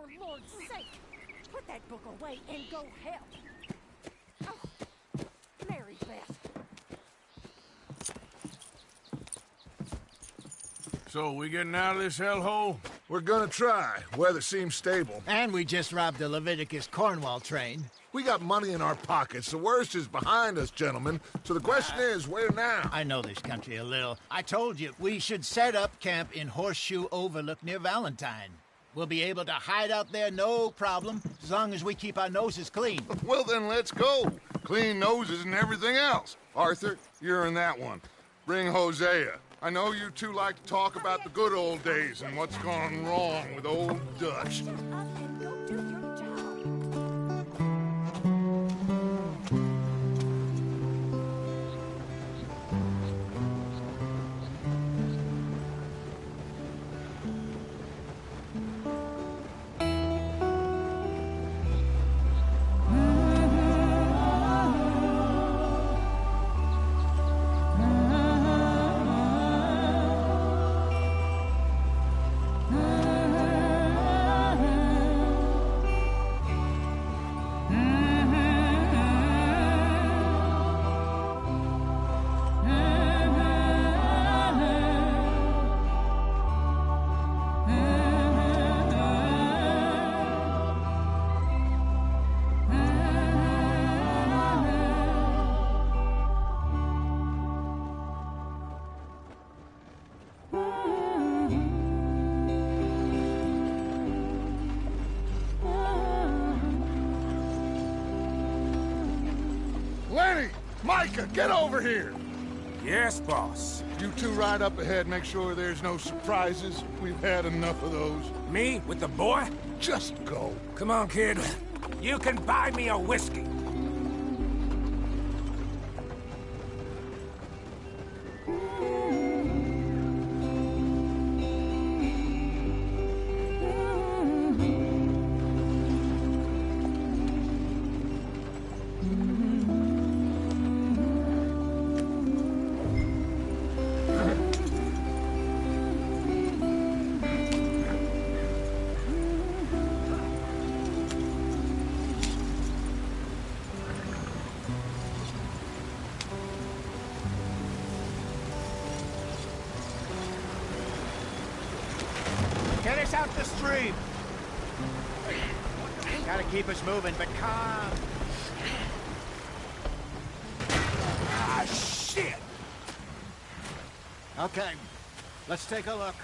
for Lord's sake, put that book away and go help. Oh, Mary Beth. So, we getting out of this hellhole? We're gonna try. Weather seems stable. And we just robbed a Leviticus Cornwall train. We got money in our pockets. The worst is behind us, gentlemen. So the question is, where now? I know this country a little. I told you, we should set up camp in Horseshoe Overlook near Valentine. We'll be able to hide out there, no problem, as long as we keep our noses clean. Well, then let's go. Clean noses and everything else. Arthur, you're in that one. Bring Hosea. I know you two like to talk about the good old days and what's gone wrong with old Dutch. Shut up and go do your job. Lenny! Micah, get over here! Yes, boss. You two ride up ahead, make sure there's no surprises. We've had enough of those. Me? With the boy? Just go. Come on, kid. You can buy me a whiskey. Get us out the stream. Gotta keep us moving, but calm. Ah, shit! Okay, let's take a look.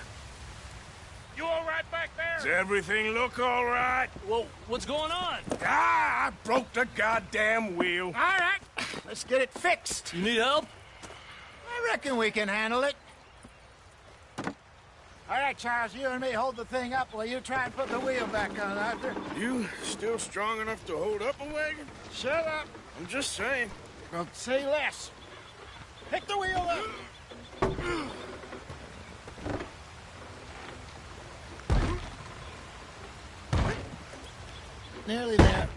You all right back there? Does everything look all right? Well, what's going on? Ah, I broke the goddamn wheel. All right, let's get it fixed. You need help? I reckon we can handle it. All right, Charles, you and me hold the thing up while you try and put the wheel back on, Arthur. You still strong enough to hold up a wagon? Shut up. I'm just saying. Well, say less. Pick the wheel up. Nearly there.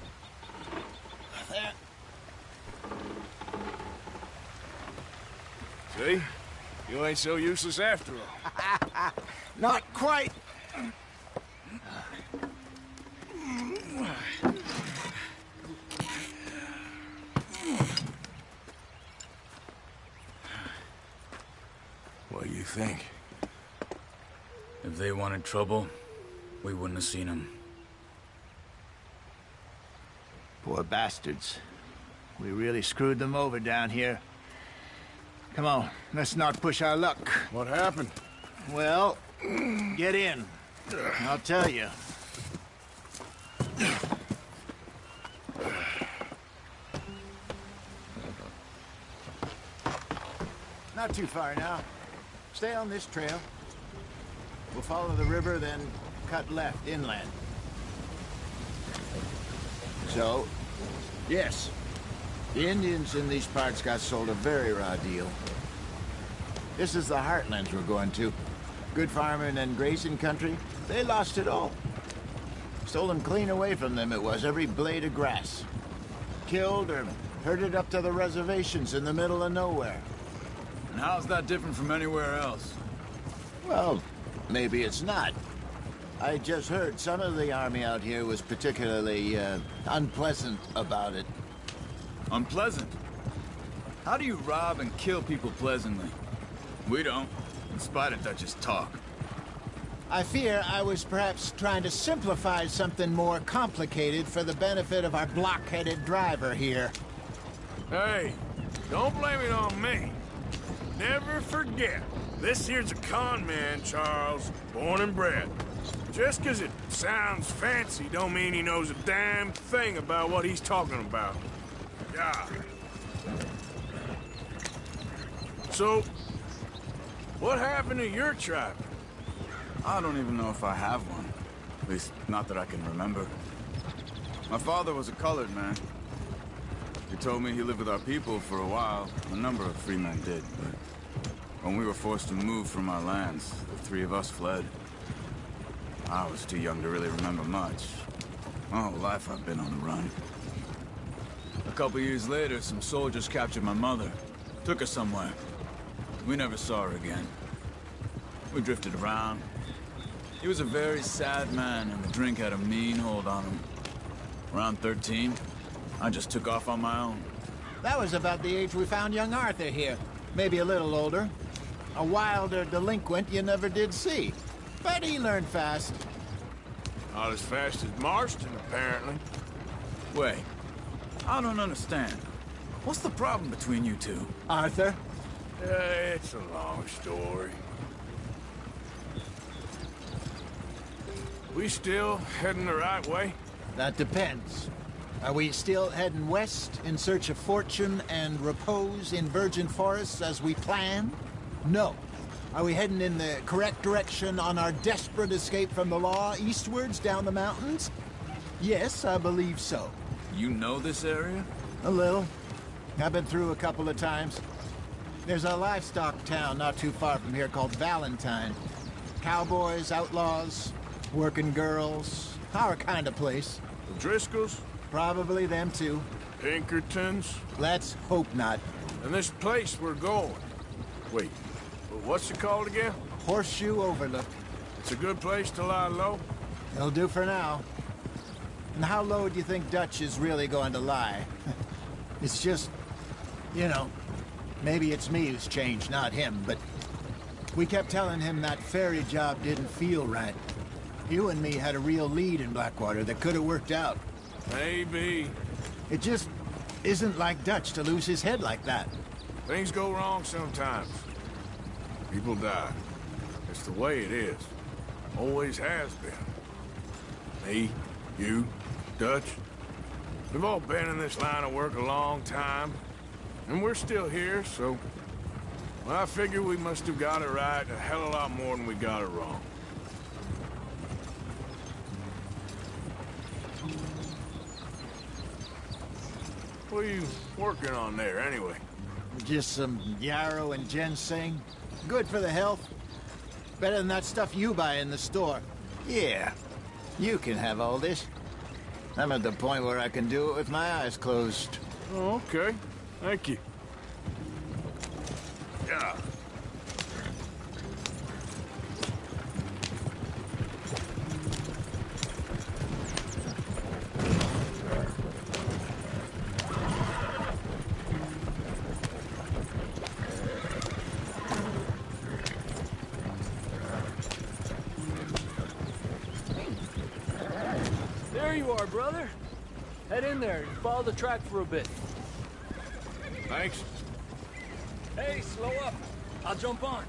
There. See? You ain't so useless after all. Not quite. What do you think? If they wanted trouble, we wouldn't have seen them. Poor bastards. We really screwed them over down here. Come on, let's not push our luck. What happened? Well, get in. I'll tell you. Not too far now. Stay on this trail. We'll follow the river, then cut left inland. So, yes, the Indians in these parts got sold a very raw deal. This is the heartlands we're going to. Good farming and grazing country, they lost it all. Stolen clean away from them it was, every blade of grass. Killed or herded up to the reservations in the middle of nowhere. And how's that different from anywhere else? Well, maybe it's not. I just heard some of the army out here was particularly, unpleasant about it. Unpleasant? How do you rob and kill people pleasantly? We don't, in spite of Dutch's talk. I fear I was perhaps trying to simplify something more complicated for the benefit of our block-headed driver here. Hey, don't blame it on me. Never forget, this here's a con man, Charles, born and bred. Just 'cause it sounds fancy don't mean he knows a damn thing about what he's talking about. Yeah. So, what happened to your tribe? I don't even know if I have one. At least, not that I can remember. My father was a colored man. He told me he lived with our people for a while. A number of free men did, but when we were forced to move from our lands, the three of us fled. I was too young to really remember much. My whole life I've been on the run. A couple years later, some soldiers captured my mother. Took her somewhere. We never saw her again. We drifted around. He was a very sad man, and the drink had a mean hold on him. Around 13, I just took off on my own. That was about the age we found young Arthur here. Maybe a little older. A wilder delinquent you never did see. But he learned fast. Not as fast as Marston, apparently. Wait, I don't understand. What's the problem between you two? Arthur? It's a long story. We still heading the right way? That depends. Are we still heading west in search of fortune and repose in virgin forests as we planned? No. Are we heading in the correct direction on our desperate escape from the law eastwards down the mountains? Yes, I believe so. You know this area? A little. I've been through a couple of times. There's a livestock town not too far from here called Valentine. Cowboys, outlaws, working girls, our kind of place. The Driscolls? Probably them too. Pinkertons? Let's hope not. And this place we're going. Wait, what's it called again? Horseshoe Overlook. It's a good place to lie low? It'll do for now. And how low do you think Dutch is really going to lie? It's just, you know, maybe it's me who's changed, not him, but we kept telling him that ferry job didn't feel right. You and me had a real lead in Blackwater that could have worked out. Maybe. It just isn't like Dutch to lose his head like that. Things go wrong sometimes. People die. It's the way it is. Always has been. Me, you, Dutch. We've all been in this line of work a long time. And we're still here, so... Well, I figure we must have got it right a hell of a lot more than we got it wrong. What are you working on there, anyway? Just some yarrow and ginseng. Good for the health. Better than that stuff you buy in the store. Yeah, you can have all this. I'm at the point where I can do it with my eyes closed. Oh, okay. Thank you. Yeah. There you are, brother. Head in there and follow the track for a bit. Thanks. Hey, slow up. I'll jump on.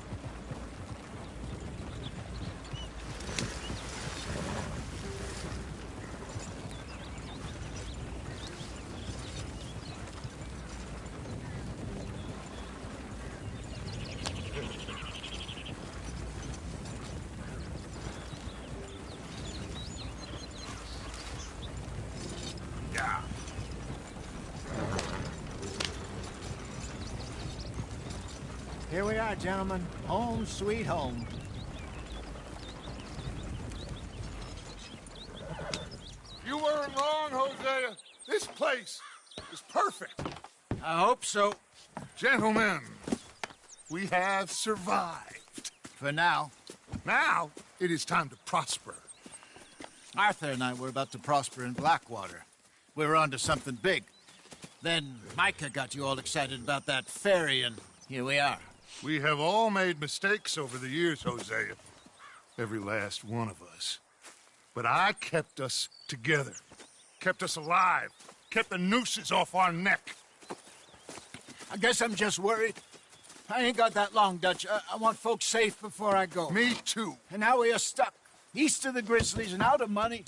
Yeah. Here we are, gentlemen. Home sweet home. You weren't wrong, Hosea. This place is perfect. I hope so. Gentlemen, we have survived. For now. Now, it is time to prosper. Arthur and I were about to prosper in Blackwater. We were onto something big. Then Micah got you all excited about that ferry, and here we are. We have all made mistakes over the years, Hosea. Every last one of us. But I kept us together. Kept us alive. Kept the nooses off our neck. I guess I'm just worried. I ain't got that long, Dutch. I want folks safe before I go. Me too. And now we are stuck, east of the Grizzlies and out of money,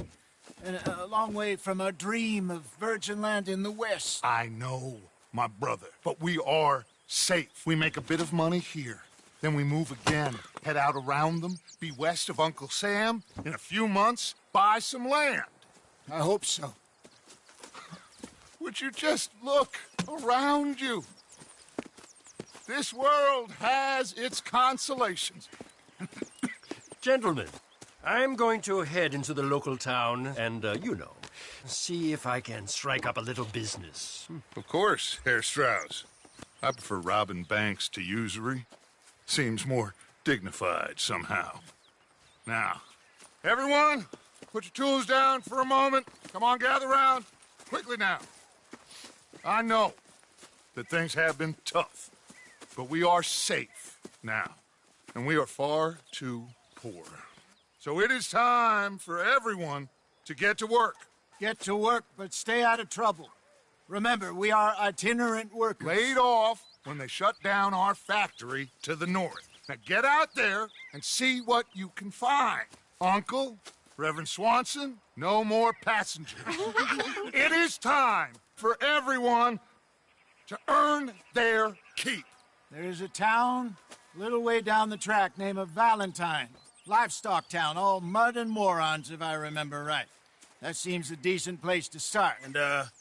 and a long way from our dream of virgin land in the west. I know, my brother, but we are safe. We make a bit of money here. Then we move again, head out around them, be west of Uncle Sam. In a few months, buy some land. I hope so. Would you just look around you? This world has its consolations. Gentlemen, I'm going to head into the local town and, see if I can strike up a little business. Of course, Herr Strauss. I prefer robbing banks to usury. Seems more dignified somehow. Now, everyone, put your tools down for a moment. Come on, gather round. Quickly now. I know that things have been tough, but we are safe now, and we are far too poor. So it is time for everyone to get to work. Get to work, but stay out of trouble. Remember, we are itinerant workers. Laid off when they shut down our factory to the north. Now get out there and see what you can find. Uncle, Reverend Swanson, no more passengers. It is time for everyone to earn their keep. There is a town a little way down the track named Valentine. Livestock town, all mud and morons, if I remember right. That seems a decent place to start. And,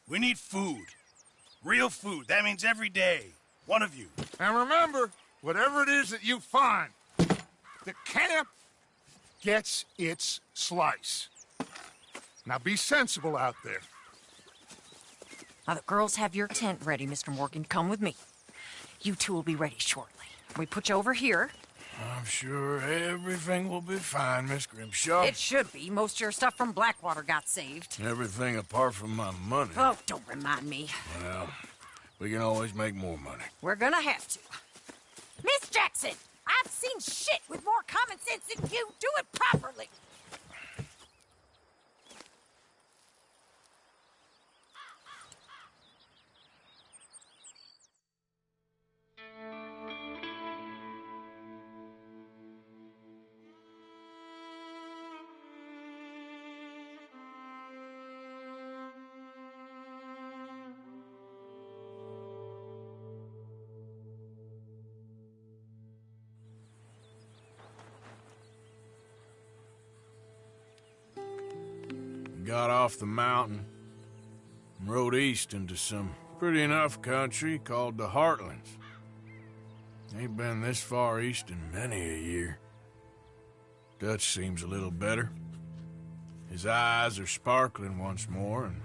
we need food. Real food. That means every day. One of you. And remember, whatever it is that you find, the camp gets its slice. Now be sensible out there. Now, the girls have your tent ready, Mr. Morgan. Come with me. You two will be ready shortly. We put you over here. I'm sure everything will be fine, Miss Grimshaw. It should be. Most of your stuff from Blackwater got saved. Everything apart from my money. Oh, don't remind me. Well, we can always make more money. We're gonna have to. Miss Jackson, I've seen shit with more common sense than you. Do it properly. Got off the mountain and rode east into some pretty enough country called the Heartlands. Ain't been this far east in many a year. Dutch seems a little better. His eyes are sparkling once more, and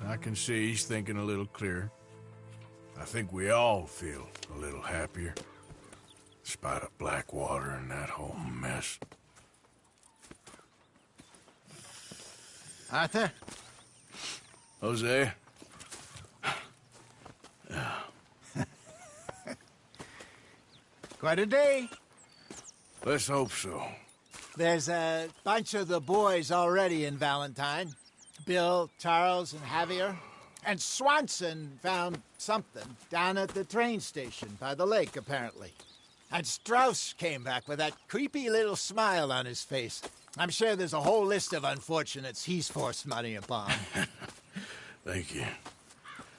I can see he's thinking a little clearer. I think we all feel a little happier, despite of Blackwater and that whole mess. Arthur? Jose? Quite a day. Let's hope so. There's a bunch of the boys already in Valentine. Bill, Charles, and Javier. And Swanson found something down at the train station by the lake, apparently. And Strauss came back with that creepy little smile on his face. I'm sure there's a whole list of unfortunates he's forced money upon. Thank you.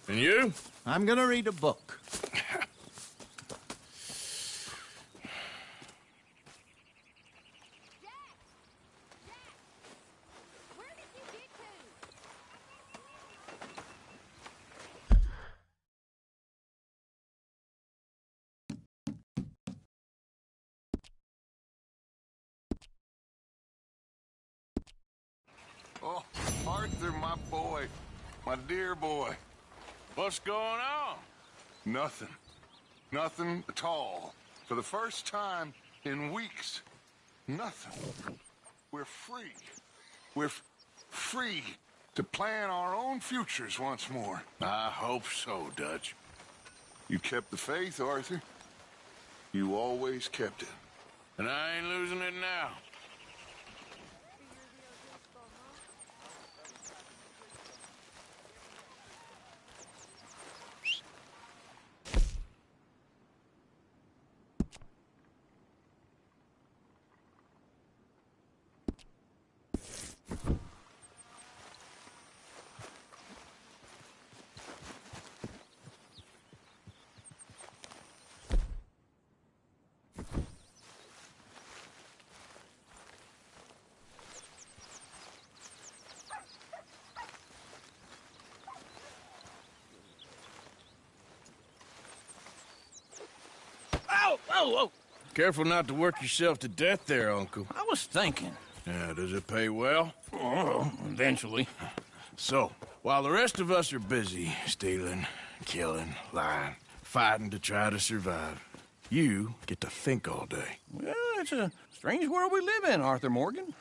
And you? I'm gonna read a book. Oh, Arthur, my boy. My dear boy. What's going on? Nothing. Nothing at all. For the first time in weeks. Nothing. We're free. free to plan our own futures once more. I hope so, Dutch. You kept the faith, Arthur. You always kept it. And I ain't losing it now. Whoa! Careful not to work yourself to death there, Uncle. I was thinking. Yeah, does it pay well? Oh, eventually. So, while the rest of us are busy stealing, killing, lying, fighting to try to survive, you get to think all day. Well, it's a strange world we live in, Arthur Morgan.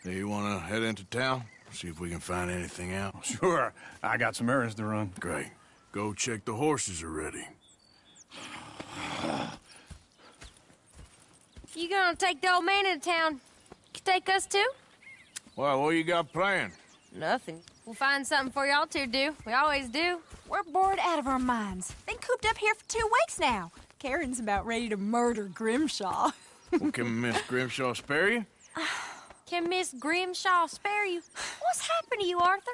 Do you want to head into town? See if we can find anything out? Sure. I got some errands to run. Great. Go check the horses are ready. You gonna take the old man into town? You take us too? Well, what you got planned? Nothing. We'll find something for y'all to do. We always do. We're bored out of our minds. Been cooped up here for 2 weeks now. Karen's about ready to murder Grimshaw. Well, can Miss Grimshaw spare you? Can Miss Grimshaw spare you? What's happened to you, Arthur?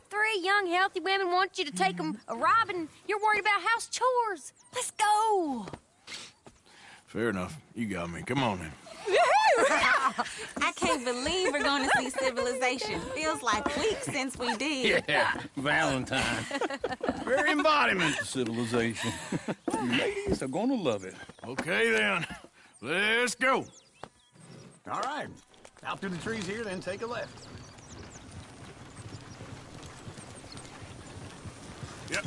3 young, healthy women want you to take them a robbing. You're worried about house chores. Let's go. Fair enough. You got me. Come on, then. I can't believe we're going to see civilization. Feels like weeks since we did. Yeah, Valentine. Very embodiment of civilization. Ladies are gonna love it. Okay, then. Let's go. All right. Out through the trees here, then take a left. Yep.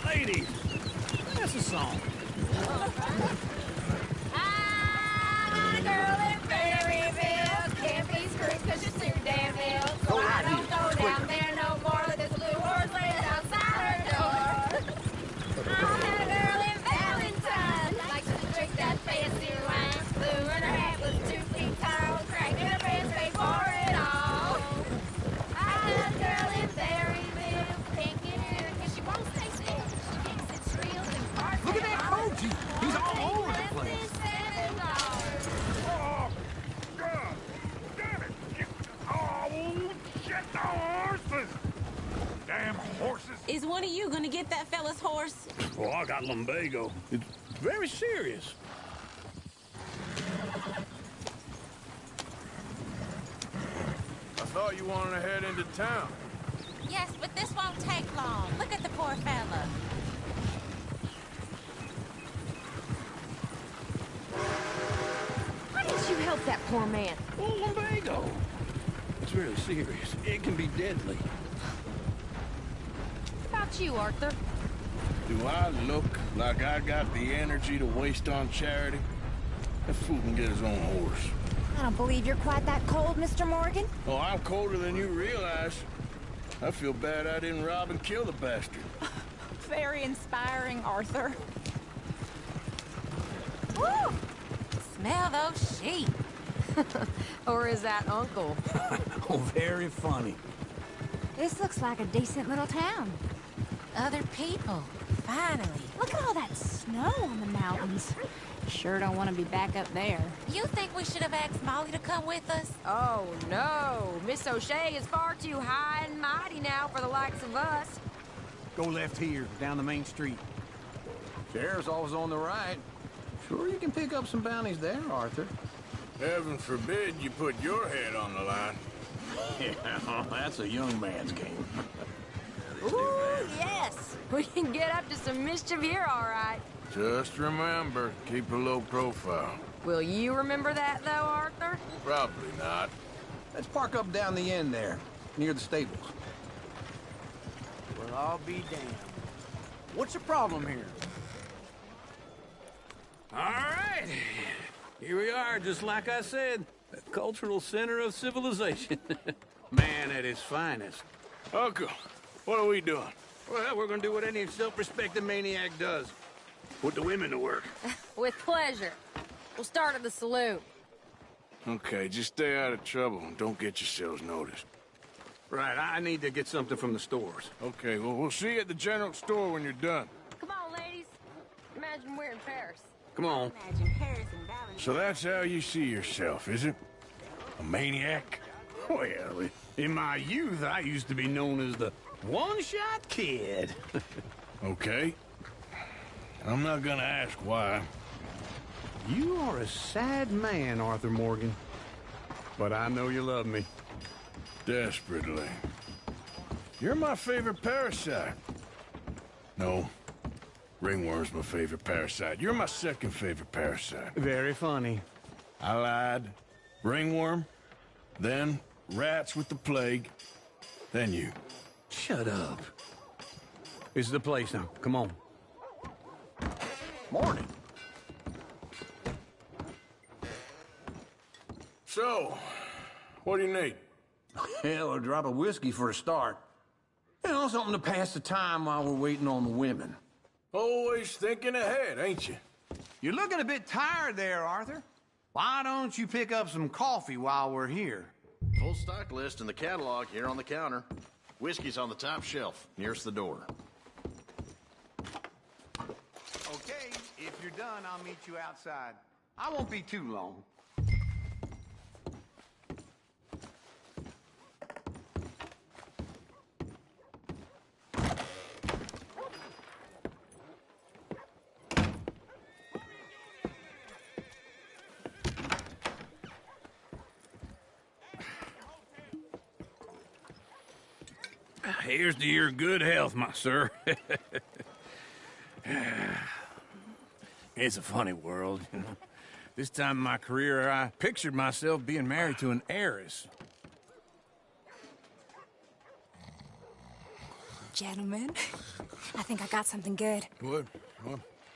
Ladies, that's a song. I'm a girl in Berryville. Can't be screwed 'cause you're too damn ill. So I don't go down there no more. There's a blue horse laying outside her door. I'm a girl in Valentine. Likes to drink that fancy wine. Blue and her hat was 2 feet tall. Cracking her pants, pay for it all. I'm a girl in Berryville. Can't get her 'cause she won't stay still. She thinks it's real and parts. Look at that Koji. He's all over the place. Oh, God! Damn it! Oh, shit, the horses! Damn horses! Is one of you going to get that fella's horse? Oh, I got lumbago. It's very serious. I thought you wanted to head into town. Yes, but this won't take long. Look at the poor fella. Why didn't you help that poor man? Oh, lumbago. It's very serious. It can be deadly. What about you, Arthur? Do I look like I got the energy to waste on charity? That fool can get his own horse. I don't believe you're quite that cold, Mr. Morgan. Oh, I'm colder than you realize. I feel bad I didn't rob and kill the bastard. Very inspiring, Arthur. Woo! Smell those sheep. Or is that Uncle? Oh, very funny. This looks like a decent little town. Other people. Finally. Look at all that snow on the mountains. Sure don't want to be back up there. You think we should have asked Molly to come with us? Oh, no. Miss O'Shea is far too high and mighty now for the likes of us. Go left here, down the main street. Sheriff's office on the right. Sure you can pick up some bounties there, Arthur. Heaven forbid you put your head on the line. Yeah, that's a young man's game. Ooh, yes. We can get up to some mischief here, all right. Just remember, keep a low profile. Will you remember that, though, Arthur? Probably not. Let's park up down the end there. near the stables. Well, I'll be damned. What's the problem here? All right. Here we are, just like I said. The cultural center of civilization. Man at his finest. Uncle, what are we doing? Well, we're gonna do what any self-respecting maniac does. Put the women to work. With pleasure. We'll start at the saloon. Okay, just stay out of trouble and don't get yourselves noticed. Right, I need to get something from the stores. Okay, well, we'll see you at the general store when you're done. Come on, ladies. Imagine we're in Paris. Come on. Imagine Paris and Valentine. So that's how you see yourself, is it? A maniac? Well, in my youth, I used to be known as the one-shot kid. Okay. I'm not gonna ask why. You are a sad man, Arthur Morgan. But I know you love me. Desperately. You're my favorite parasite. No. Ringworm's my favorite parasite. You're my second favorite parasite. Very funny. I lied. Ringworm, then rats with the plague, then you. Shut up. This is the place now. Come on. Morning. So, what do you need? Hell, a drop of whiskey for a start. You know, something to pass the time while we're waiting on the women. Always thinking ahead, ain't you? You're looking a bit tired there, Arthur. Why don't you pick up some coffee while we're here? Full stock list in the catalog here on the counter. Whiskey's on the top shelf, nearest the door. Okay, if you're done, I'll meet you outside. I won't be too long. Here's to your good health, my sir. It's a funny world, you know. This time in my career, I pictured myself being married to an heiress. Gentlemen, I think I got something good. What?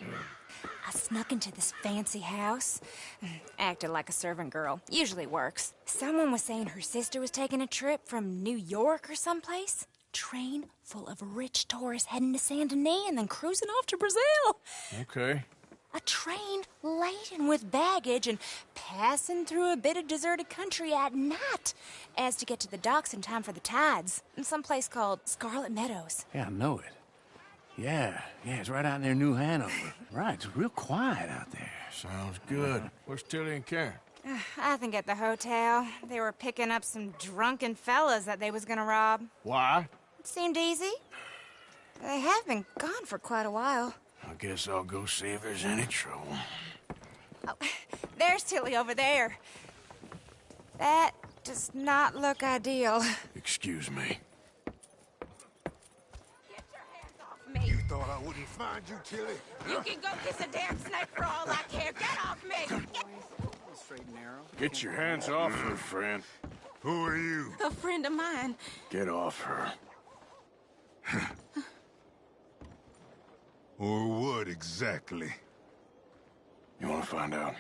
I snuck into this fancy house, acted like a servant girl. Usually works. Someone was saying her sister was taking a trip from New York or someplace. Train full of rich tourists heading to Saint Denis and then cruising off to Brazil. Okay. A train laden with baggage and passing through a bit of deserted country at night as to get to the docks in time for the tides in some place called Scarlet Meadows. Yeah, I know it. Yeah, it's right out near New Hanover. Right, it's real quiet out there. Sounds good. Where's Tilly and Karen? I think at the hotel. They were picking up some drunken fellas that they was gonna rob. Why? It seemed easy. They have been gone for quite a while. I guess I'll go see if there's any trouble. Oh, there's Tilly over there. That does not look ideal. Excuse me. Get your hands off me. You thought I wouldn't find you, Tilly? You can go kiss a damn snake for all I care. Get off me. Straight and narrow. Get your hands off her, friend. Who are you? A friend of mine. Get off her. Or what exactly? You want to find out?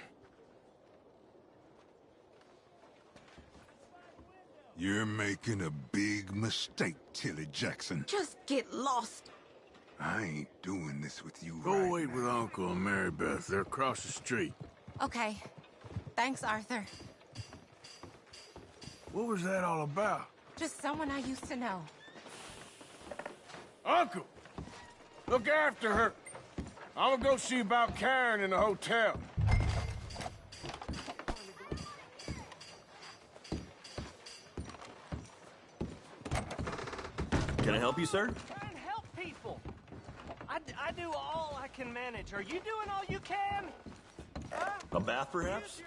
You're making a big mistake, Tilly Jackson. Just get lost. I ain't doing this with you Go right wait now. with Uncle and Mary Beth. They're across the street. Okay. Thanks, Arthur. What was that all about? Just someone I used to know. Uncle! Look after her. I'm gonna go see about Karen in the hotel. Can I help you, sir? Try and help people. I do all I can manage. Are you doing all you can? Huh? A bath, perhaps?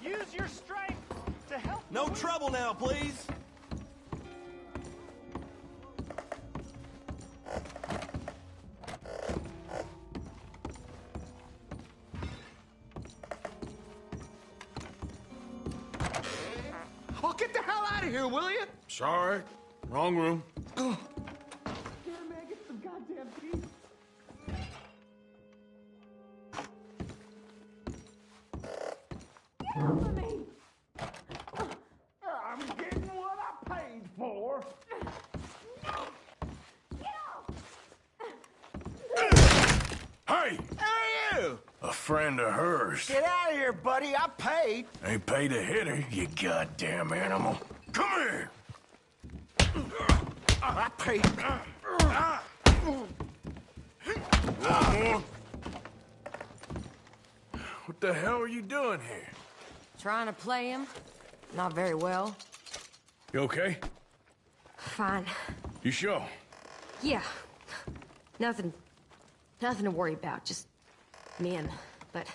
Use your strength to help. No trouble now, please. Oh, get the hell out of of here, will you? Sorry. Wrong room. I'm getting what I paid for. Hey! Hey, you! A friend of hers. Get out of here, buddy. I paid. Ain't paid to hit her, you goddamn animal. Come here! I paid. One more. What the hell are you doing here? Trying to play him. Not very well. You okay? Fine. You sure? Yeah. Nothing to worry about. Just men. But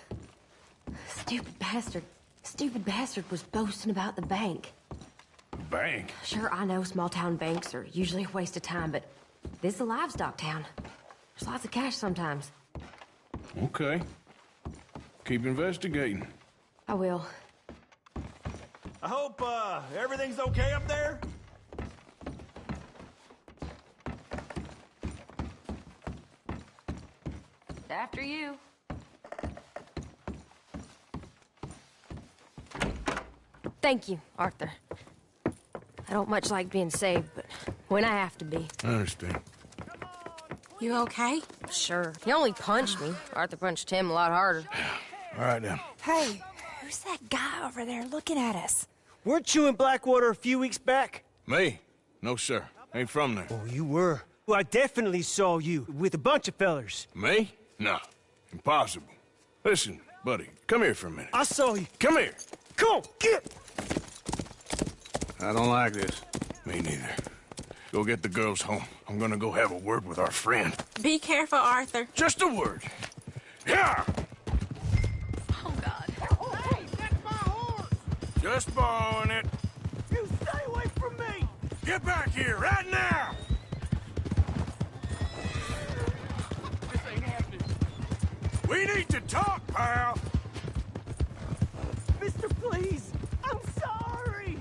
stupid bastard was boasting about the bank. Bank? Sure, I know small town banks are usually a waste of time, but this is a livestock town. There's lots of cash sometimes. Okay. Keep investigating. I will. I hope everything's okay up there. After you. Thank you, Arthur. I don't much like being saved, but when I have to be. I understand. You okay? Sure. He only punched me. Arthur punched him a lot harder. All right, then. Hey, who's that guy over there looking at us? Weren't you in Blackwater a few weeks back? Me? No, sir. Ain't from there. Oh, you were. Well, I definitely saw you with a bunch of fellers. Me? No. Impossible. Listen, buddy, come here for a minute. I saw you. Come here. Come on, get! I don't like this. Me neither. Go get the girls home. I'm gonna go have a word with our friend. Be careful, Arthur. Just a word. Yeah! Oh, God. Hey, that's my horse! Just borrowing it. You stay away from me! Get back here, right now! This ain't happening. We need to talk, pal! Mister, please! I'm sorry!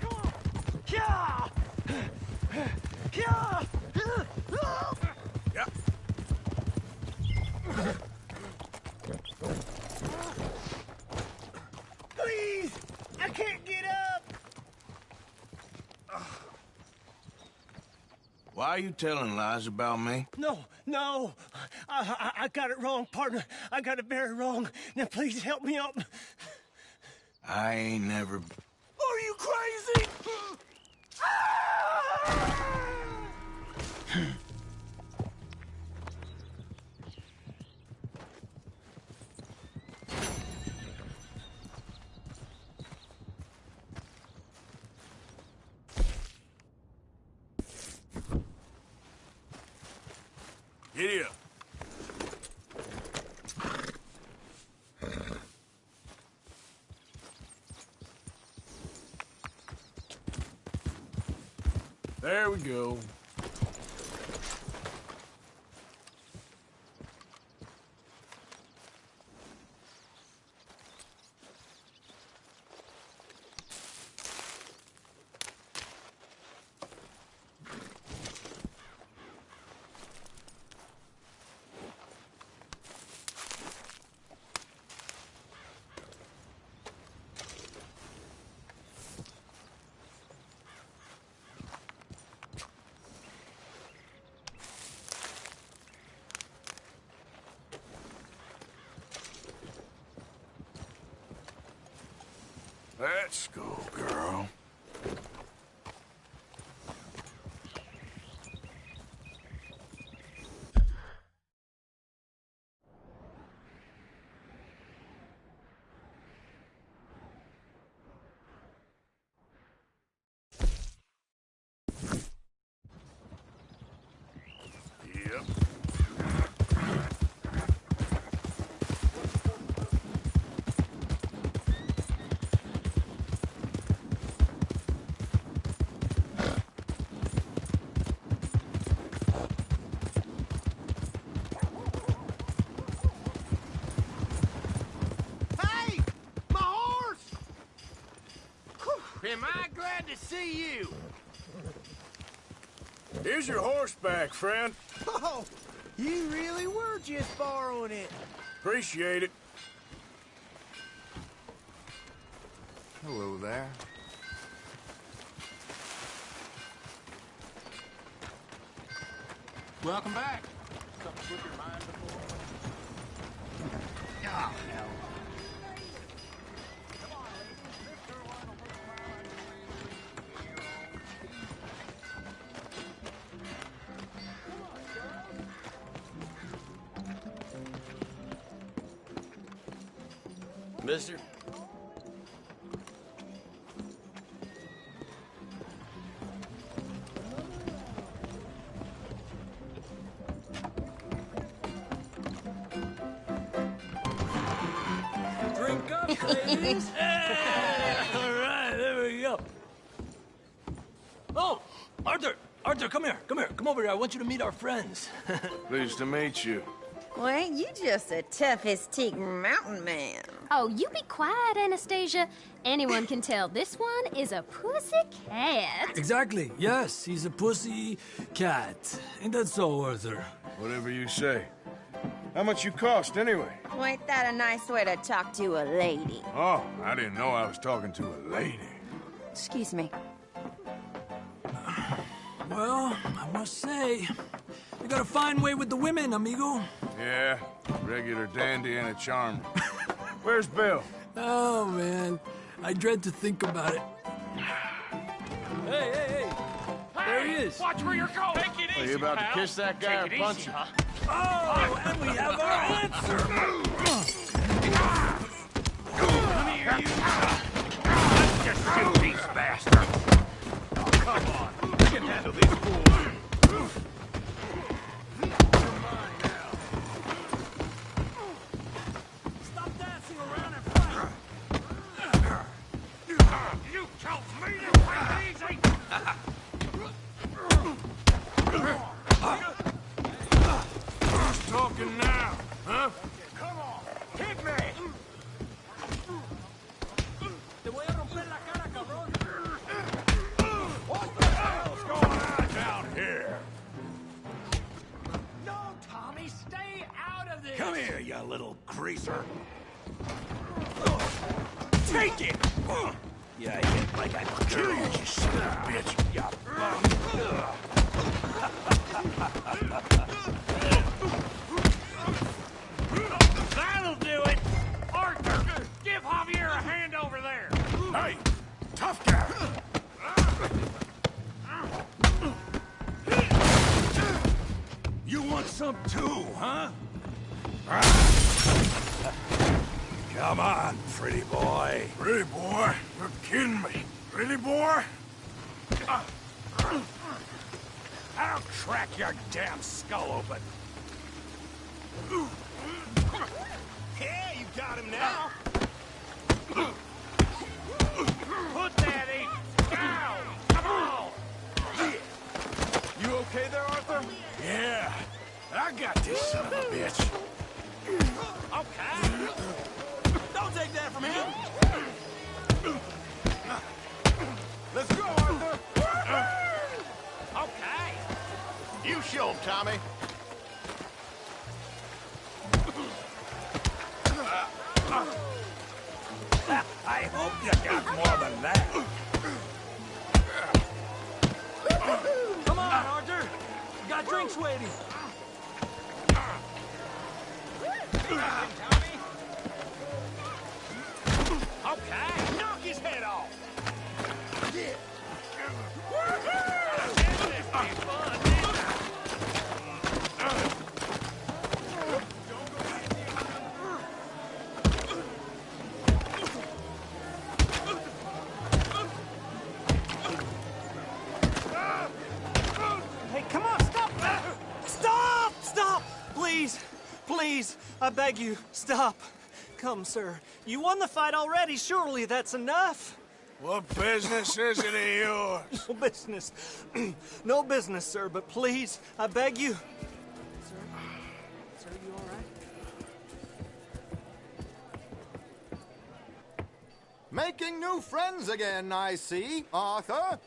Come on! Yeah! Yeah! Yeah. Please! I can't get up! Why are you telling lies about me? No. I got it wrong, partner. I got it very wrong. Now, please help me up. I ain't never... Are you crazy? Giddy up. There we go. Let's go, girl. Yep. am I glad to see you. Here's your horseback, friend. Oh, you really were just borrowing it. Appreciate it. Hello there. Welcome back. Something to put your mind before. Oh, hell. Mister? Drink up, ladies. All right, there we go. Oh, Arthur, come here. Come over here. I want you to meet our friends. Pleased to meet you. Well, ain't you just a toughest teak mountain man? Oh, you be quiet, Anastasia. Anyone can tell this one is a pussy cat. Exactly. Yes, he's a pussy cat. Ain't that so, Arthur? Whatever you say. How much you cost, anyway? Well, ain't that a nice way to talk to a lady? Oh, I didn't know I was talking to a lady. Excuse me. Well, I must say, you got a fine way with the women, amigo. Yeah, regular dandy and a charmer. Where's Bill? Oh, man. I dread to think about it. Hey! There he is. Watch where you're going. Take it easy, Are you about to kiss that guy or punch him? Oh, and we have our answer. Come here, you. Let's just shoot these bastards. Oh, come on. We can handle these fools. Stop dancing around and fight. You told me to fight easy. Who's talking now, huh? Come on, hit me. Te voy a romper la cara, cabrón. What the hell's going on down here? No, Tommy, stay out of this. Come here, you little greaser. Take it. Yeah, I hit like I kill you, you son of a bitch. Yeah. That'll do it. Arthur, give Javier a hand over there. Hey, tough guy. You want some too, huh? Come on, pretty boy. Pretty boy? You're kidding me. Pretty boy? I'll crack your damn skull open. Yeah, you got him now. Put that in. Down. Come on. You okay there, Arthur? Yeah, I got this son of a bitch. Okay. Don't take that from him. Let's go, Arthur. Okay. You show him, Tommy. I hope you got more than that. Come on, Arthur. We got drinks waiting. Okay. Knock his head off. Yeah. Hey, come on, stop! Stop! Stop! Please, I beg you, stop. Come, sir. You won the fight already. Surely that's enough. What business is it of yours? No business. No business, sir, but please, I beg you. Sir, you all right? Making new friends again, I see, Arthur.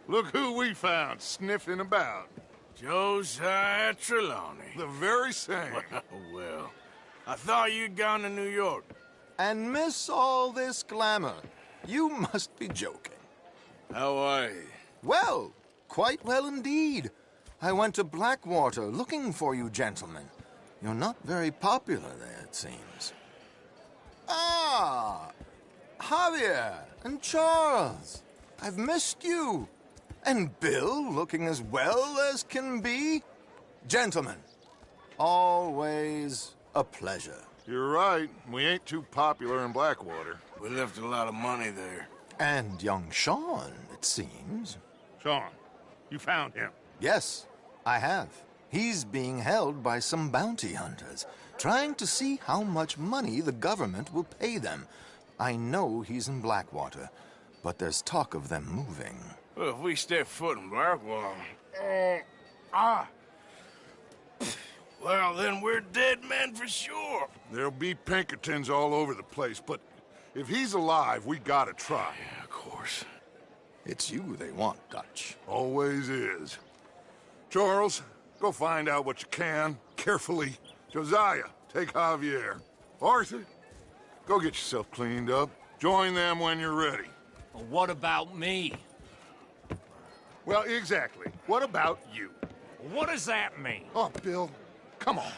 Look who we found sniffing about. Josiah Trelawney. The very same. Well, I thought you'd gone to New York. And miss all this glamour. You must be joking. How are you? Well, quite well indeed. I went to Blackwater looking for you gentlemen. You're not very popular there, it seems. Ah, Javier and Charles. I've missed you. And Bill looking as well as can be. Gentlemen, always a pleasure. You're right. We ain't too popular in Blackwater. We left a lot of money there. And young Sean, it seems. Sean, you found him? Yes, I have. He's being held by some bounty hunters, trying to see how much money the government will pay them. I know he's in Blackwater, but there's talk of them moving. Well, if we step foot in Blackwater... Well, then we're dead men for sure. There'll be Pinkertons all over the place, but if he's alive, we gotta try. Yeah, of course. It's you they want, Dutch. Always is. Charles, go find out what you can, carefully. Josiah, take Javier. Arthur, go get yourself cleaned up. Join them when you're ready. Well, what about me? Well, exactly. What about you? What does that mean? Oh, Bill, come on.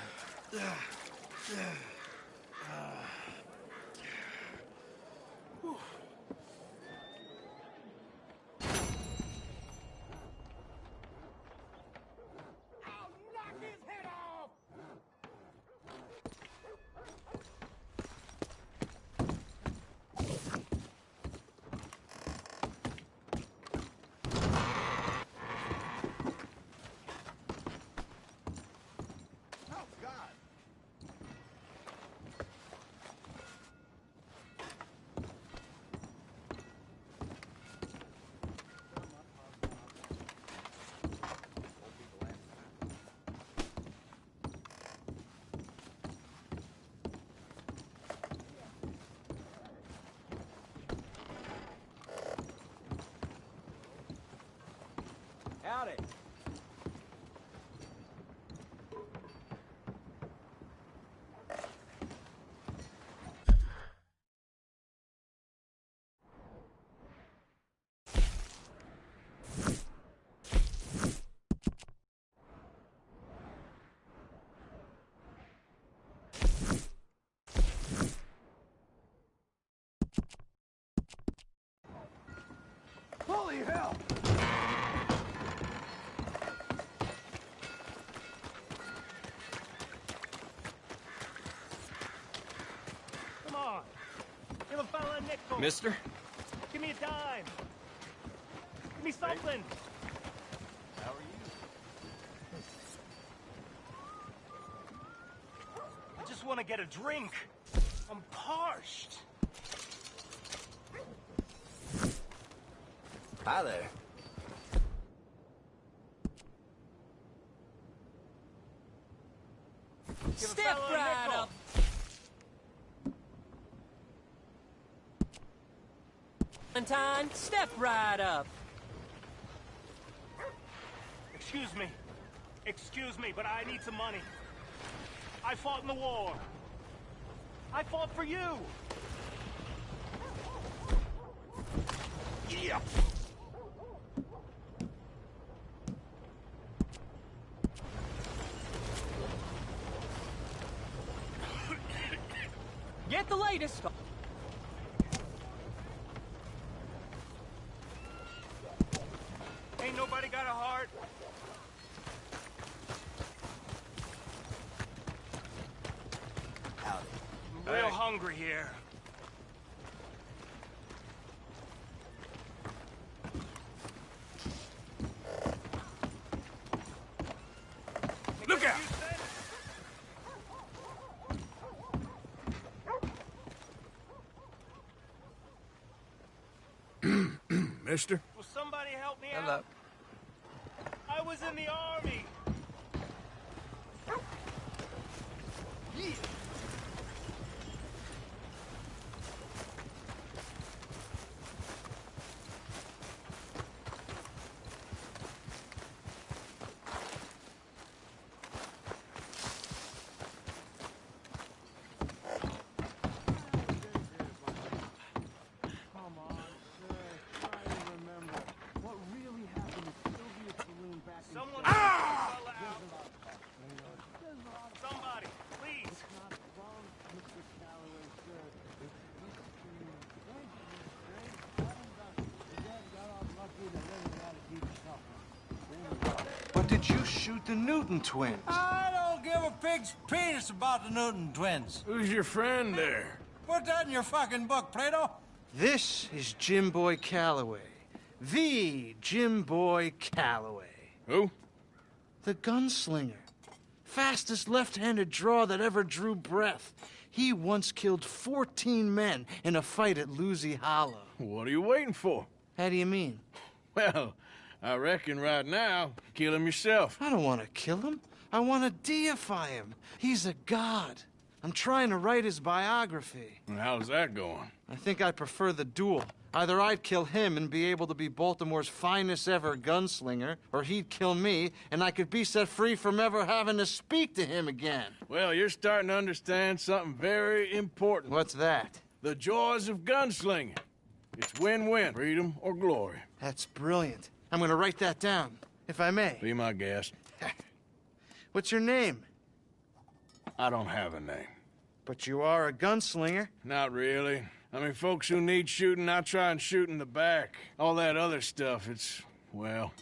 Howdy. Holy hell! Come on. Give a fella a nickel. Mister? Give me a dime. Give me something. How are you? I just want to get a drink. I'm parched. Hi there. Step right up. Valentine, step right up. Excuse me, but I need some money. I fought in the war. I fought for you. Yeah. Get the latest. Ain't nobody got a heart. I'm real hungry here. Look out! Mister? Will somebody help me Hello. out? I was in the army. did you shoot the Newton twins? I don't give a pig's penis about the Newton twins. Who's your friend there? Put that in your fucking book, Plato. This is Jim Boy Calloway. The Jim Boy Calloway. Who? The gunslinger. Fastest left-handed draw that ever drew breath. He once killed 14 men in a fight at Lucy Hollow. What are you waiting for? How do you mean? Well, I reckon right now, kill him yourself. I don't want to kill him. I want to deify him. He's a god. I'm trying to write his biography. And how's that going? I think I prefer the duel. Either I'd kill him and be able to be Baltimore's finest ever gunslinger, or he'd kill me and I could be set free from ever having to speak to him again. Well, you're starting to understand something very important. What's that? The joys of gunslinging. It's win-win, freedom or glory. That's brilliant. I'm going to write that down, if I may. Be my guest. What's your name? I don't have a name. But you are a gunslinger. Not really. I mean, folks who need shooting, I try and shoot in the back. All that other stuff, it's, well,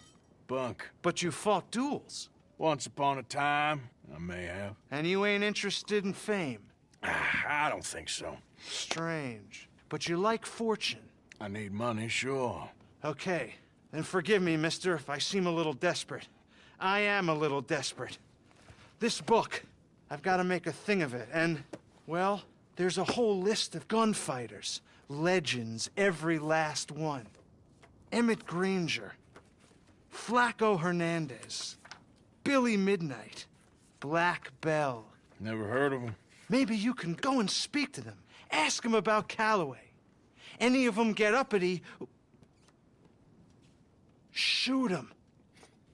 bunk. But you fought duels. Once upon a time, I may have. And you ain't interested in fame? I don't think so. Strange. But you like fortune. I need money, sure. Okay. Then forgive me, mister, if I seem a little desperate. I am a little desperate. This book, I've got to make a thing of it, and, well, there's a whole list of gunfighters. Legends, every last one. Emmett Granger, Flaco Hernandez, Billy Midnight, Black Bell. Never heard of them. Maybe you can go and speak to them. Ask them about Calloway. Any of them get uppity, shoot them.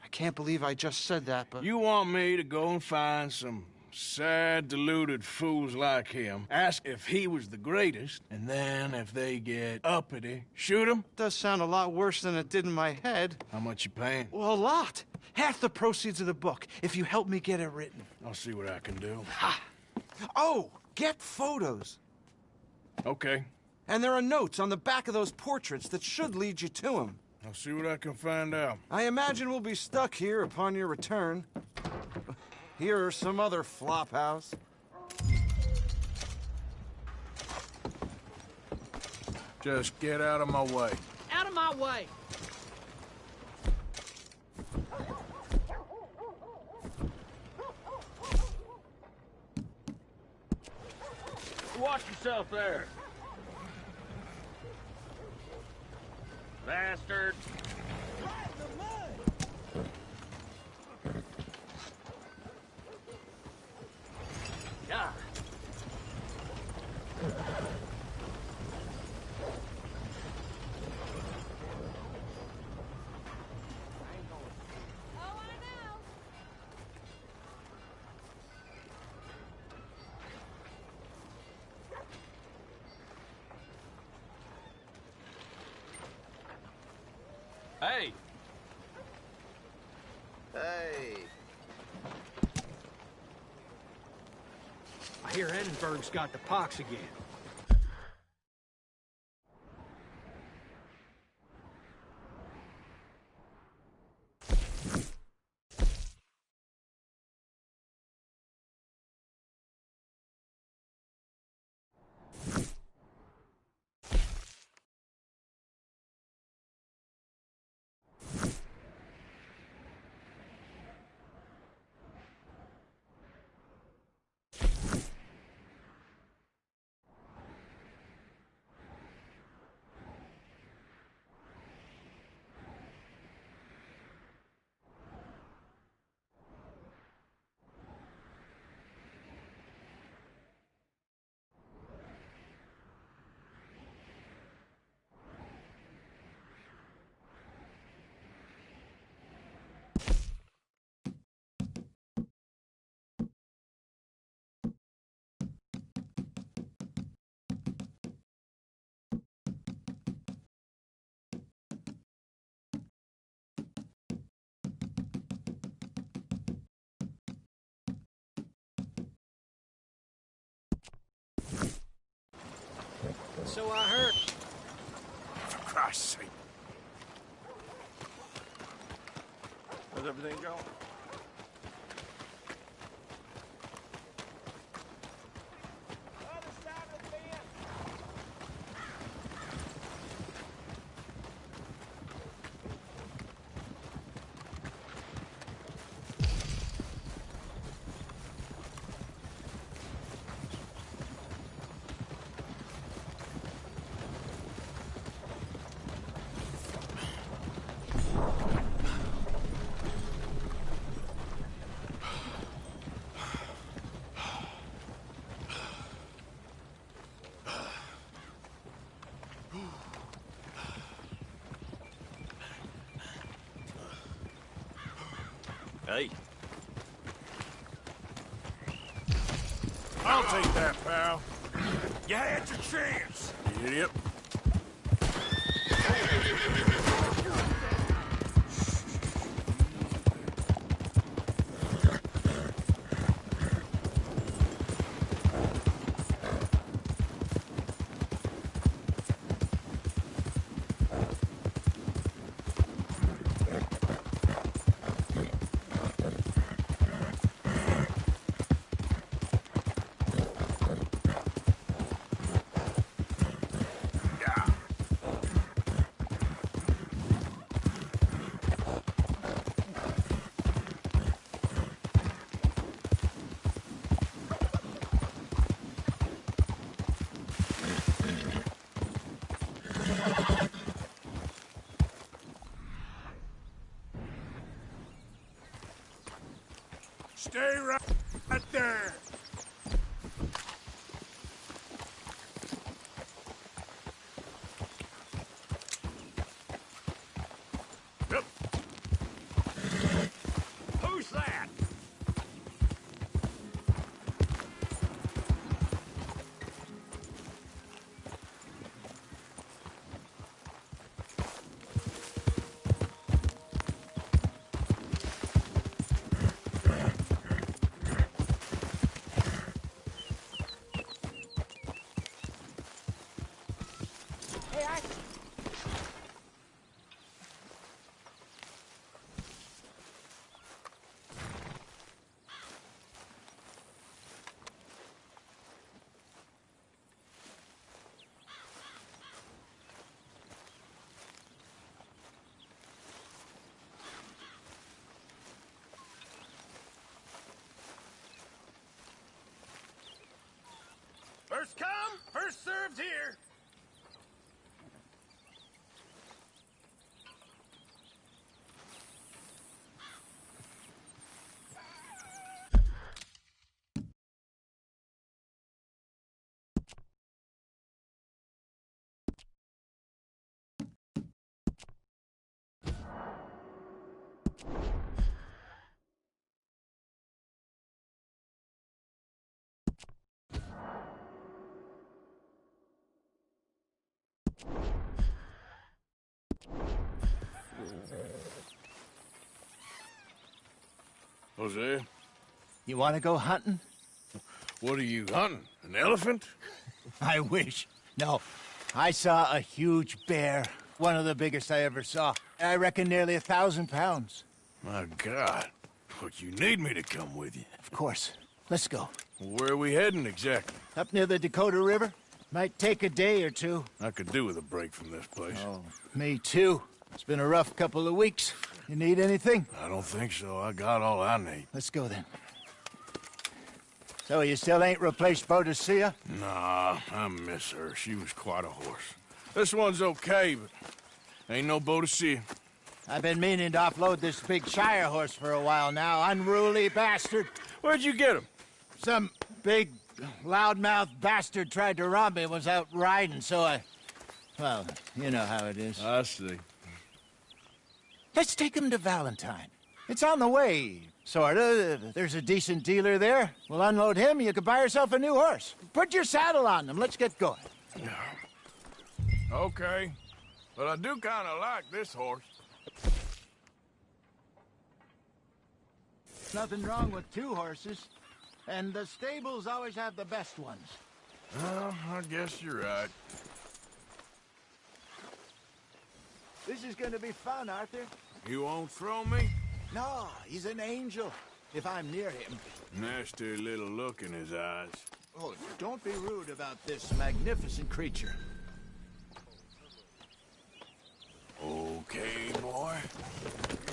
I can't believe I just said that, but... You want me to go and find some sad, deluded fools like him, ask if he was the greatest, and then if they get uppity, shoot him? Does sound a lot worse than it did in my head. How much you paying? Well, a lot. Half the proceeds of the book, if you help me get it written. I'll see what I can do. Ha! Oh, get photos. Okay. And there are notes on the back of those portraits that should lead you to him. I'll see what I can find out. I imagine we'll be stuck here upon your return. Here are some other flophouse. Just get out of my way. Out of my way! Watch yourself there. Bastard. Yeah. Hey. Hey. I hear Edinburgh's got the pox again. So I heard. For Christ's sake. How's everything going? Hey. I'll take that, pal. You had your chance. You idiot. Stay right there. Yep. Who's that? First come, first served here. Jose, You want to go hunting? what are you hunting? An elephant? I wish. No. I saw a huge bear. One of the biggest I ever saw. I reckon nearly 1,000 pounds. My God. But you need me to come with you. Of course. Let's go. Where are we heading exactly? Up near the Dakota River. Might take a day or two. I could do with a break from this place. Oh, me too. It's been a rough couple of weeks. You need anything? I don't think so. I got all I need. Let's go then. So you still ain't replaced Boadicea? Nah, I miss her. She was quite a horse. This one's okay, but ain't no Boadicea. I've been meaning to offload this big Shire horse for a while now. Unruly bastard. Where'd you get him? Some big, loudmouth bastard tried to rob me and was out riding, so I... Well, you know how it is. I see. Let's take him to Valentine. It's on the way, sorta. There's a decent dealer there. We'll unload him, you can buy yourself a new horse. Put your saddle on them, let's get going. Okay. But I do kind of like this horse. Nothing wrong with two horses. And the stables always have the best ones. Well, I guess you're right. This is gonna be fun, Arthur. You won't throw me? No, he's an angel, if I'm near him. Nasty little look in his eyes. Oh, don't be rude about this magnificent creature. Okay, boy.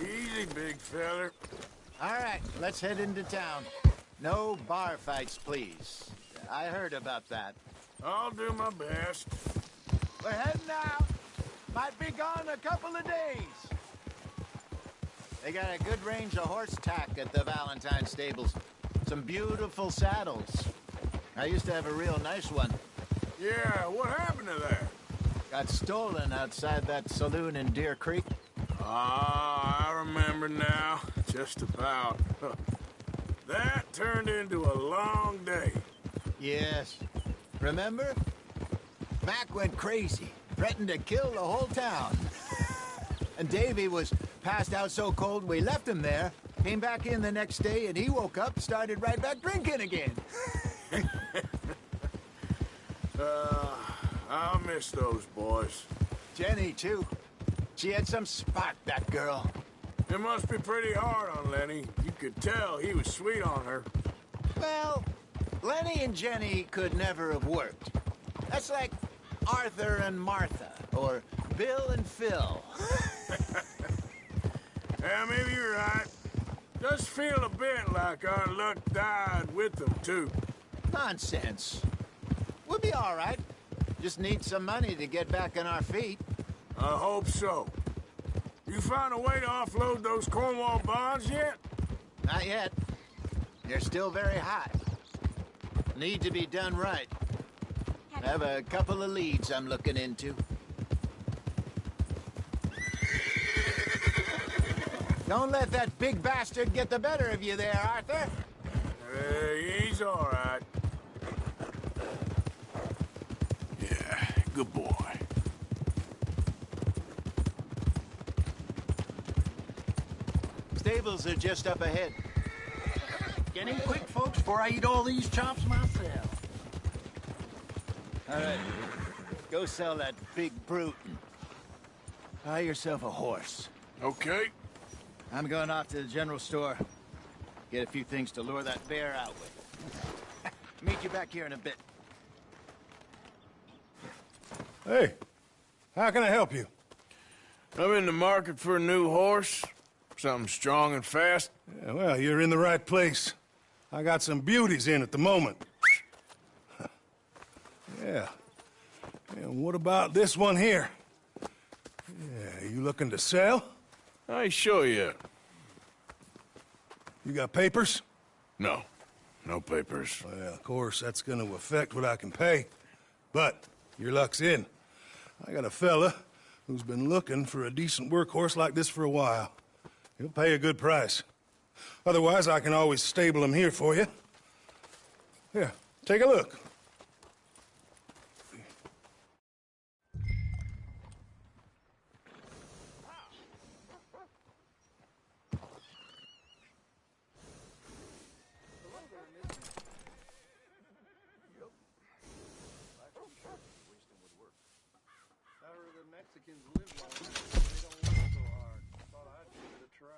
Easy, big feller. All right, let's head into town. No bar fights, please. I heard about that. I'll do my best. We're heading out. Might be gone a couple of days. They got a good range of horse tack at the Valentine stables. Some beautiful saddles. I used to have a real nice one. Yeah, what happened to that? Got stolen outside that saloon in Deer Creek. Ah, I remember now. Just about. That turned into a long day. Yes. Remember? Mac went crazy, threatened to kill the whole town. And Davy was passed out so cold we left him there, came back in the next day, and he woke up, started right back drinking again. I'll miss those boys. Jenny, too. She had some spark, that girl. It must be pretty hard on Lenny. You could tell he was sweet on her. Well, Lenny and Jenny could never have worked. That's like Arthur and Martha, or Bill and Phil. Yeah, maybe you're right. Does feel a bit like our luck died with them, too. Nonsense. We'll be all right. Just need some money to get back on our feet. I hope so. You find a way to offload those Cornwall bonds yet? Not yet. They're still very hot. Need to be done right. I have a couple of leads I'm looking into. Don't let that big bastard get the better of you there, Arthur. He's all right. Yeah, good boy. Stables are just up ahead. Get in quick, folks, before I eat all these chops myself. All right. Go sell that big brute and buy yourself a horse. Okay. I'm going off to the general store. Get a few things to lure that bear out with. Meet you back here in a bit. Hey, how can I help you? I'm in the market for a new horse. Something strong and fast. Yeah, well, you're in the right place. I got some beauties in at the moment. Yeah. And what about this one here? Yeah, you looking to sell? I show you. You got papers? No. No papers. Well, of course, that's gonna affect what I can pay. But your luck's in. I got a fella who's been looking for a decent workhorse like this for a while. He'll pay a good price. Otherwise, I can always stable him here for you. Here, take a look. Mexicans live long, they don't work so hard. Thought I'd give it a try.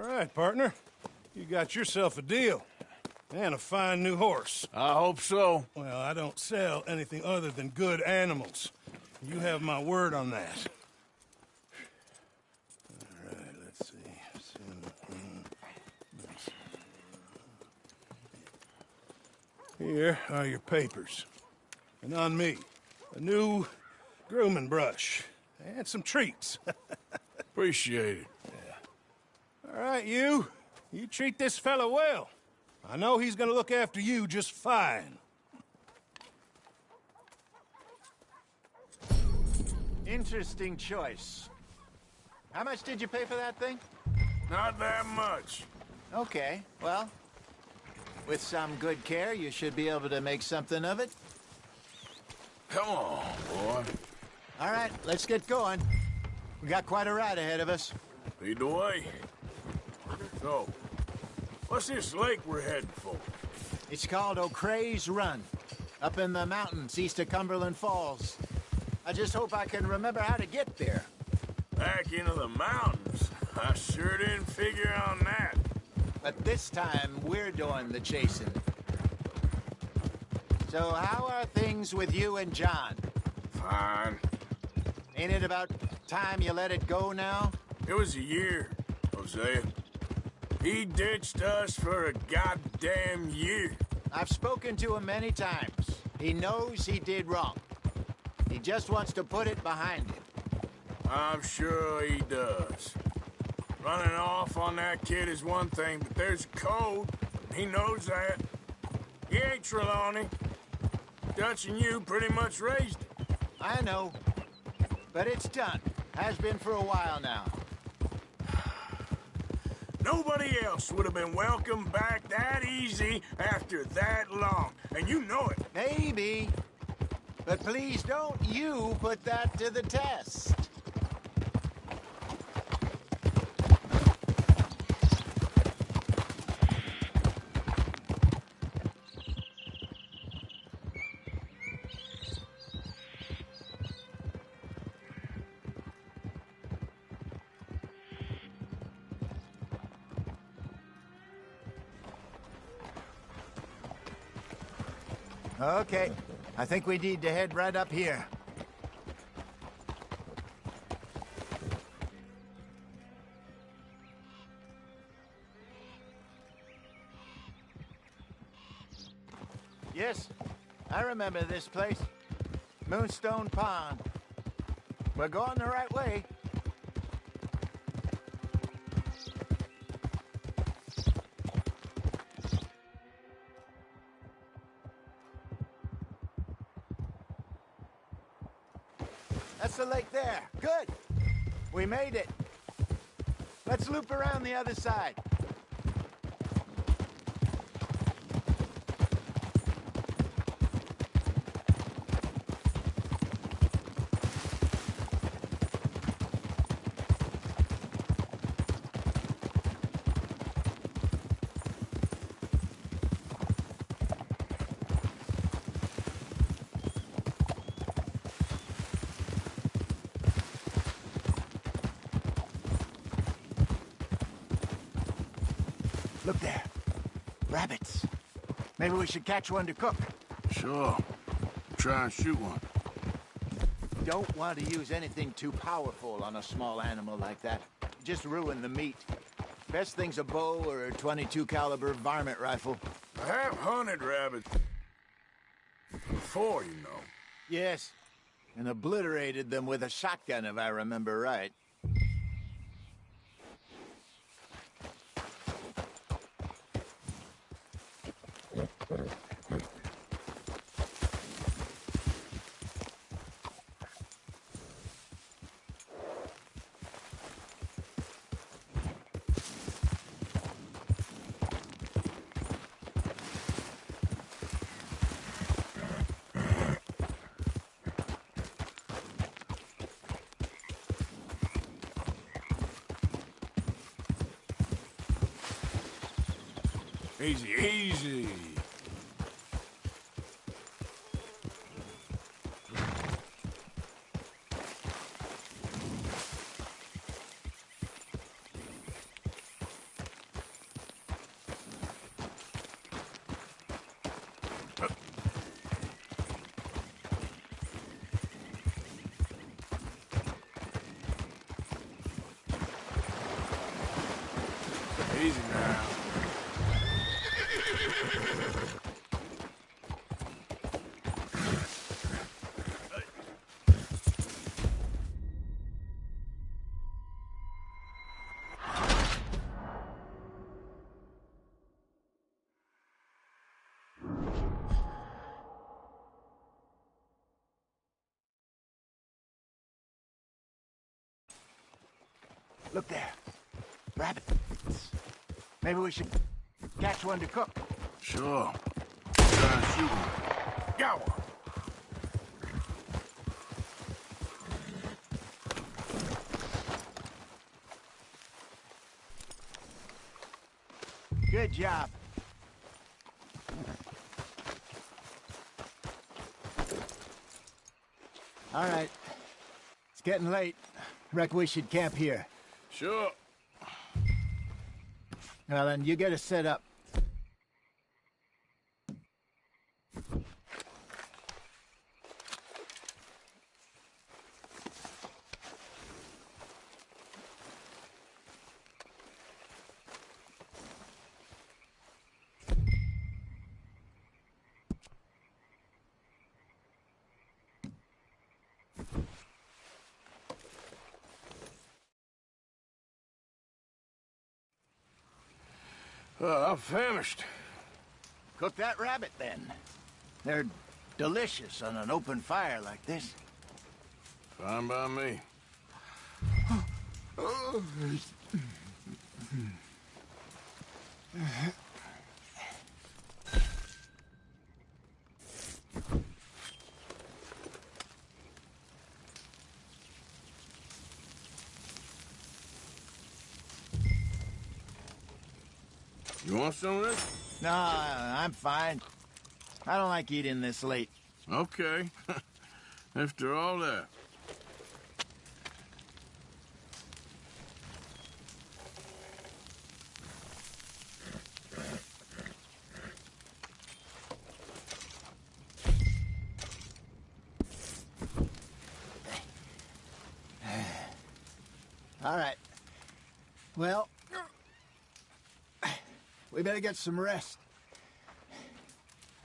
All right, partner. You got yourself a deal. And a fine new horse. I hope so. Well, I don't sell anything other than good animals. You have my word on that. All right, let's see. Here are your papers. And on me, a new grooming brush. And some treats. Appreciate it. Yeah. All right, you. You treat this fella well. I know he's gonna look after you just fine. Interesting choice. How much did you pay for that thing? Not that much. Okay, well, with some good care, you should be able to make something of it. Come on, boy. All right, let's get going. We got quite a ride ahead of us. Lead the way. So, what's this lake we're heading for? It's called O'Creagh's Run, up in the mountains east of Cumberland Falls. I just hope I can remember how to get there. Back into the mountains? I sure didn't figure on that. But this time, we're doing the chasing. So how are things with you and John? Fine. Ain't it about time you let it go now? It was a year, Hosea. He ditched us for a goddamn year. I've spoken to him many times. He knows he did wrong. He just wants to put it behind him. I'm sure he does. Running off on that kid is one thing, but there's code. He knows that. He ain't Trelawney. Dutch and you pretty much raised him. I know. But it's done. Has been for a while now. Nobody else would have been welcomed back that easy after that long. And you know it. Maybe. But please don't you put that to the test. Okay, I think we need to head right up here. Yes, I remember this place. Moonstone Pond. We're going the right way. That's the lake there. Good. We made it. Let's loop around the other side. Look there. Rabbits. Maybe we should catch one to cook. Sure. Try and shoot one. Don't want to use anything too powerful on a small animal like that. Just ruin the meat. Best thing's a bow or a .22 caliber varmint rifle. I have hunted rabbits before, you know. Yes. And obliterated them with a shotgun, if I remember right. Easy, easy. Easy now. Look there. Rabbit. Maybe we should catch one to cook. Sure. Try and shoot him. Got one. Good job. All right. It's getting late. Reckon we should camp here. Sure. Well, then, you get us set up. I'm famished. Cook that rabbit, then. They're delicious on an open fire like this. Fine by me. You want some of this? No, I'm fine. I don't like eating this late. Okay. After all that. All right. Well, we better get some rest.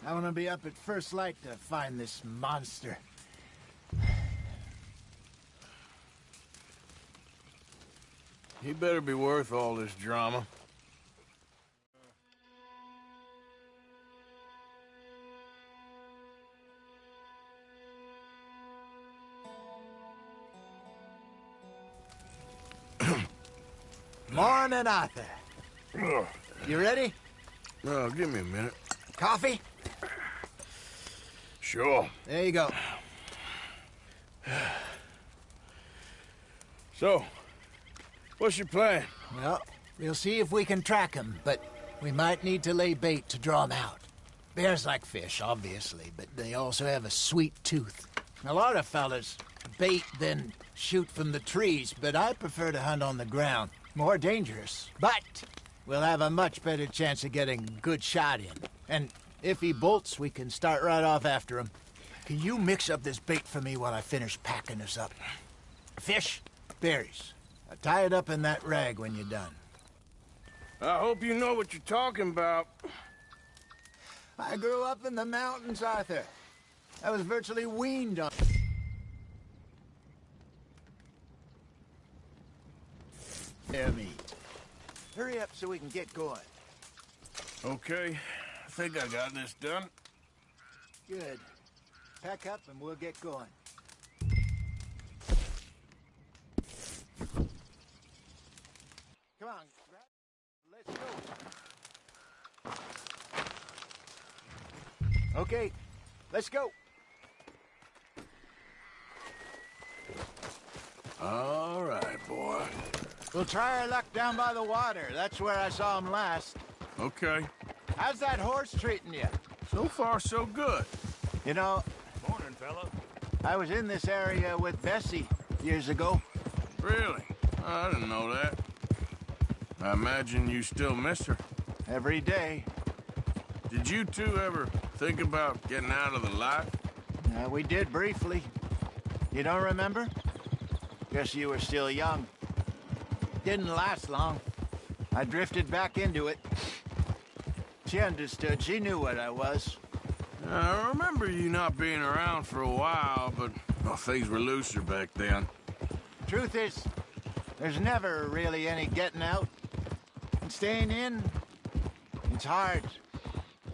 I want to be up at first light to find this monster. He better be worth all this drama. Morning, Arthur. You ready? Well, give me a minute. Coffee? Sure. There you go. So, what's your plan? Well, we'll see if we can track him, but we might need to lay bait to draw him out. Bears like fish, obviously, but they also have a sweet tooth. A lot of fellas bait, then shoot from the trees, but I prefer to hunt on the ground. More dangerous, but we'll have a much better chance of getting a good shot in. And if he bolts, we can start right off after him. Can you mix up this bait for me while I finish packing this up? Fish, berries. Tie it up in that rag when you're done. I hope you know what you're talking about. I grew up in the mountains, Arthur. I was virtually weaned on their meat. Hurry up so we can get going. Okay, I think I got this done. Good. Pack up and we'll get going. Come on, let's go. Okay, let's go. All right, boy. We'll try our luck down by the water. That's where I saw him last. Okay. How's that horse treating you? So far, so good. You know, Morning, fella. I was in this area with Bessie years ago. Really? I didn't know that. I imagine you still miss her. Every day. Did you two ever think about getting out of the life? We did briefly. You don't remember? Guess you were still young. Didn't last long. I drifted back into it. She understood. She knew what I was. I remember you not being around for a while, but well, things were looser back then. Truth is, there's never really any getting out. And staying in, it's hard.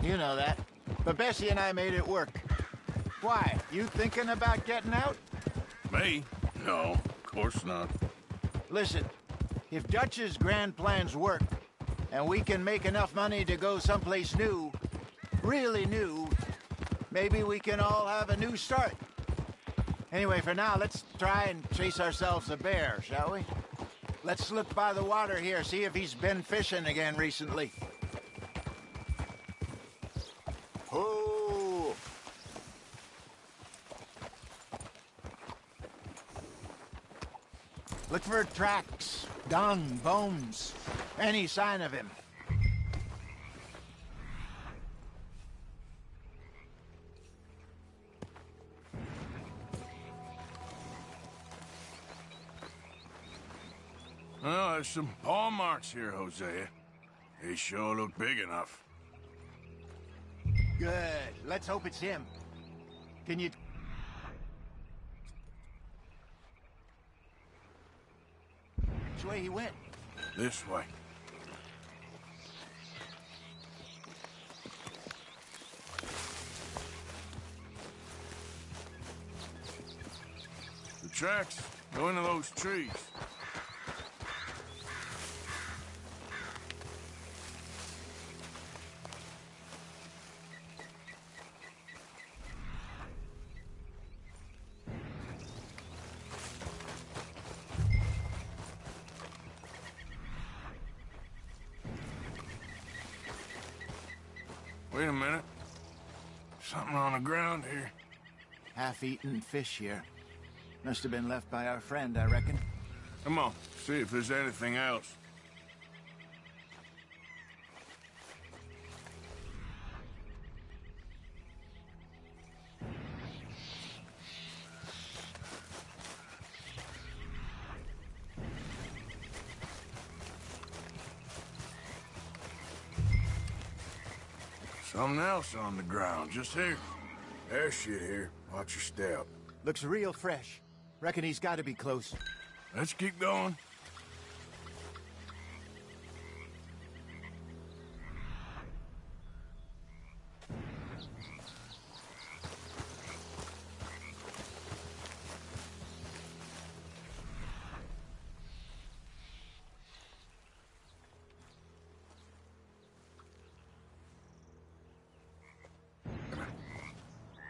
You know that. But Bessie and I made it work. Why? You thinking about getting out? Me? No, of course not. Listen, if Dutch's grand plans work, and we can make enough money to go someplace new, really new, maybe we can all have a new start. Anyway, for now, let's try and chase ourselves a bear, shall we? Let's look by the water here, see if he's been fishing again recently. Oh! Look for tracks, dung, bones, any sign of him. Well, there's some paw marks here, Hosea. They sure look big enough. Good. Let's hope it's him. Can you... Which way he went? This way. The tracks go into those trees. Wait a minute. Something on the ground here. Half-eaten fish here. Must have been left by our friend, I reckon. Come on, see if there's anything else. Something else on the ground, just here. There's shit here. Watch your step. Looks real fresh. Reckon he's got to be close. Let's keep going.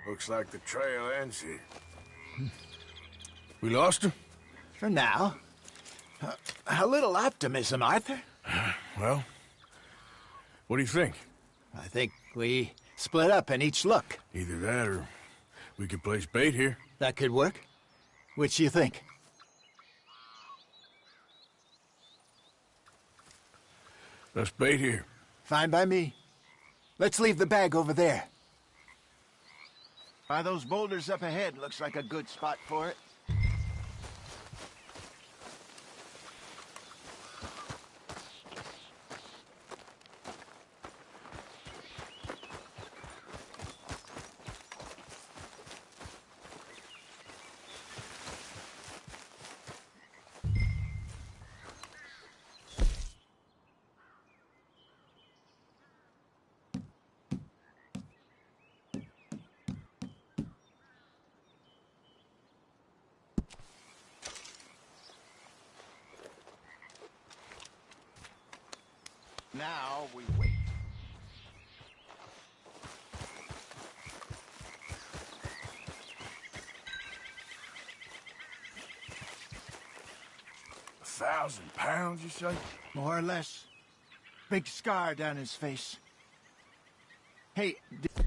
Looks like the trail ends here. We lost him? For now. A little optimism, Arthur. Well, what do you think? I think we split up and each look. Either that or we could place bait here. That could work. Which you think? Let's bait here. Fine by me. Let's leave the bag over there. By those boulders up ahead, looks like a good spot for it. Now we wait. £1,000, you say? More or less. Big scar down his face. Hey, did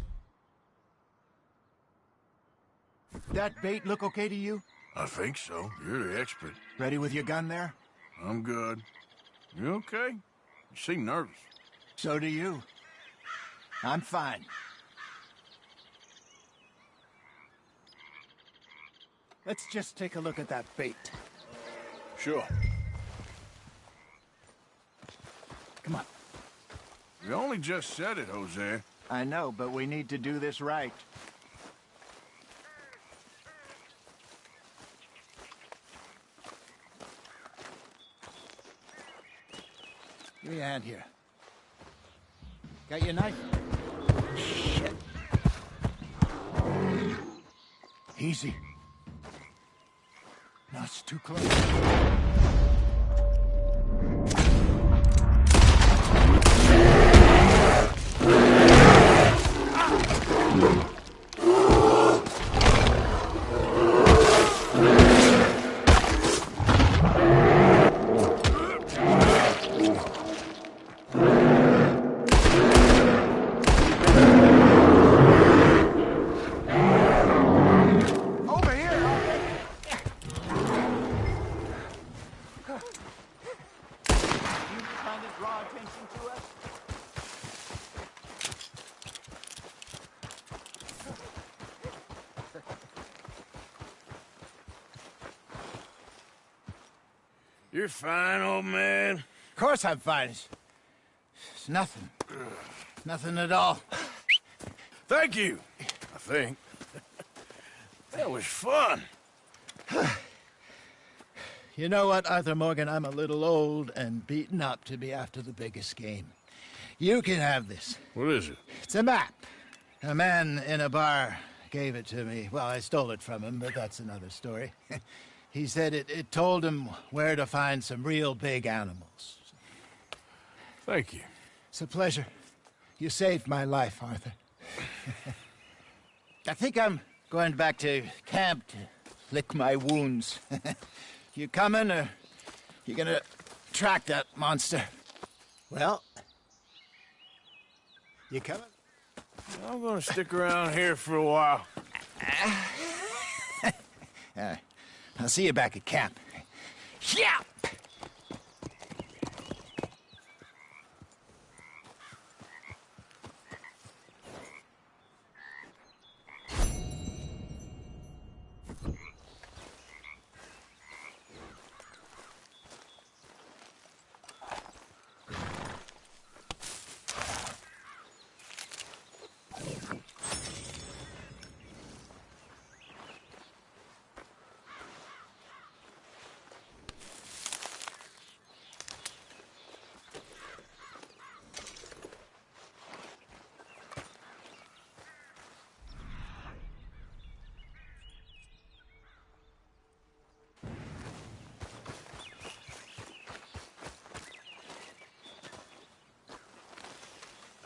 that bait look okay to you? I think so. You're the expert. Ready with your gun there? I'm good. You okay? You seem nervous. So do you. I'm fine. Let's just take a look at that bait. Sure. Come on. You only just said it, Jose. I know, but we need to do this right. Give me a hand here. Got your knife? Shit. Easy. No, it's too close. You're fine, old man. Of course I'm fine. It's nothing. Nothing at all. Thank you, I think. That was fun. You know what, Arthur Morgan? I'm a little old and beaten up to be after the biggest game. You can have this. What is it? It's a map. A man in a bar gave it to me. Well, I stole it from him, but that's another story. He said it told him where to find some real big animals. Thank you. It's a pleasure. You saved my life, Arthur. I think I'm going back to camp to lick my wounds. You coming, or you gonna track that monster? Well, you coming? I'm gonna stick around here for a while. I'll see you back at camp. Yeah!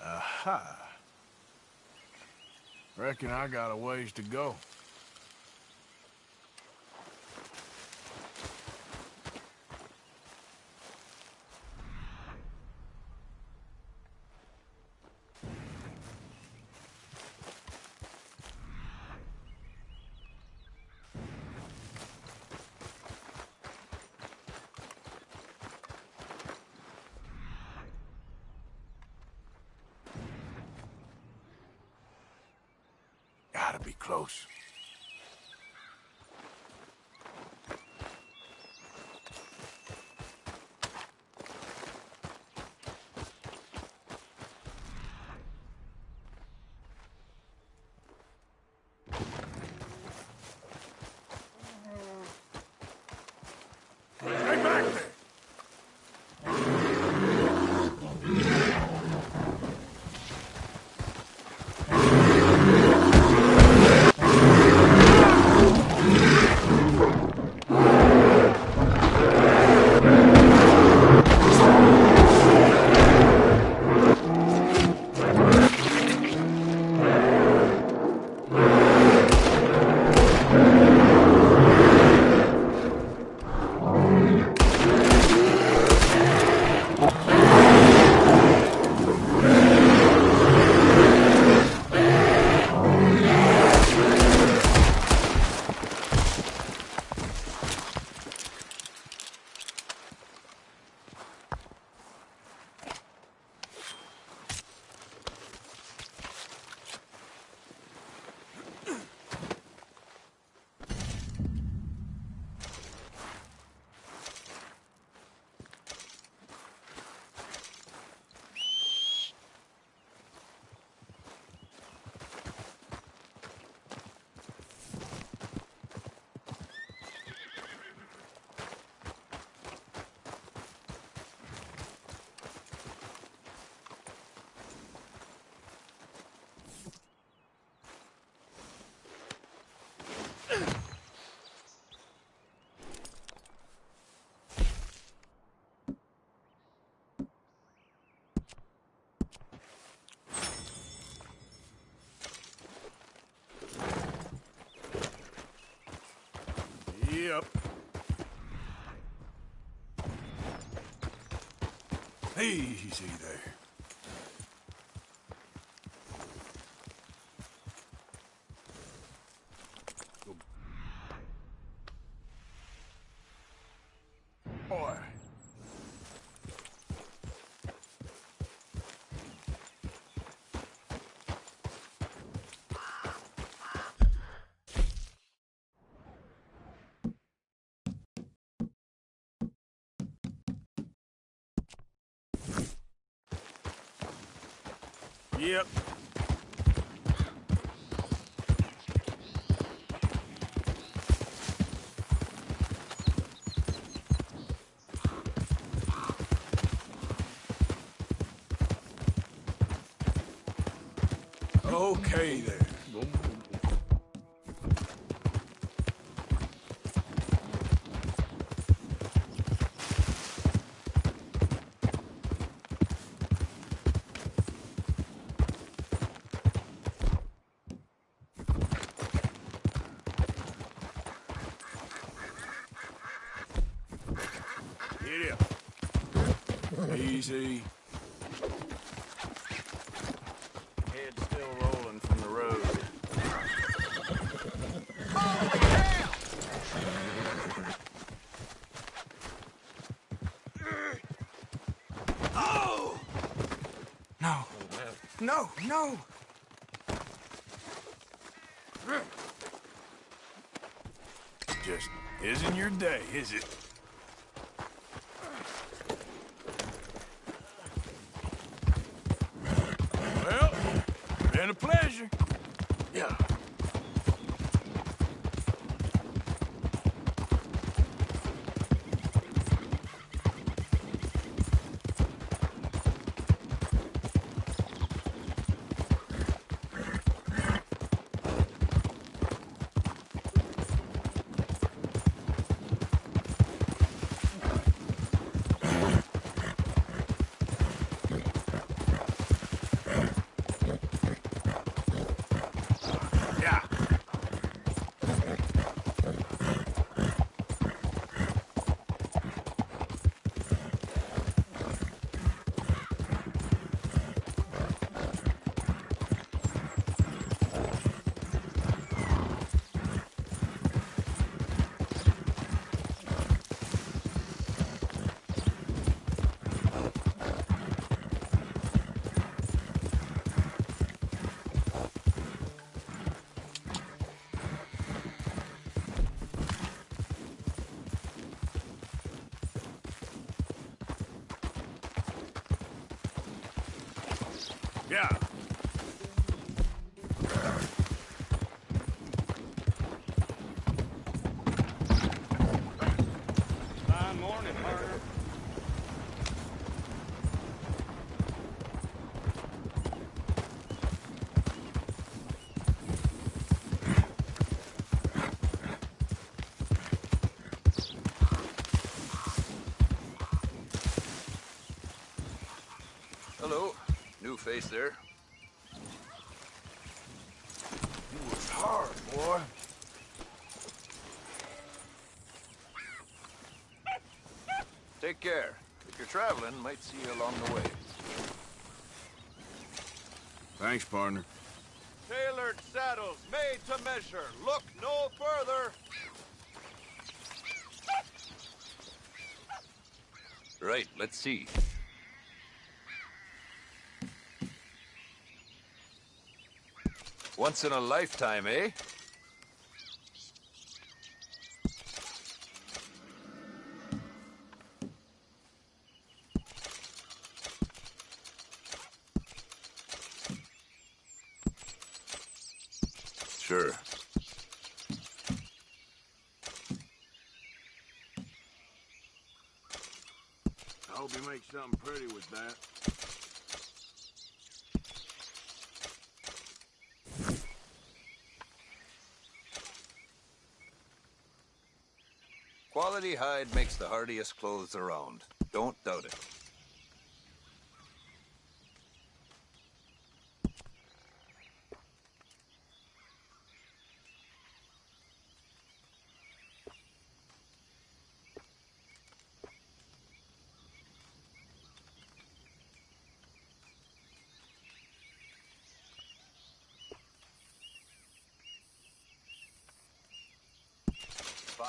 Aha. Reckon I got a ways to go. Gotta be close. Stay back there! Yep. Easy there. Boy. Yep. Okay there. Get up. Easy. Head still rolling from the road. Oh! No. No, no! Just isn't your day, is it? Well, been a pleasure. Yeah. Yeah. Fine morning, partner. Hello. New face there. You was hard, boy. Take care. If you're traveling, might see you along the way. Thanks, partner. Tailored saddles made to measure. Look no further. Right, let's see. Once in a lifetime, eh? Sure. I hope you make something pretty with that. Quality hide makes the hardiest clothes around. Don't doubt it.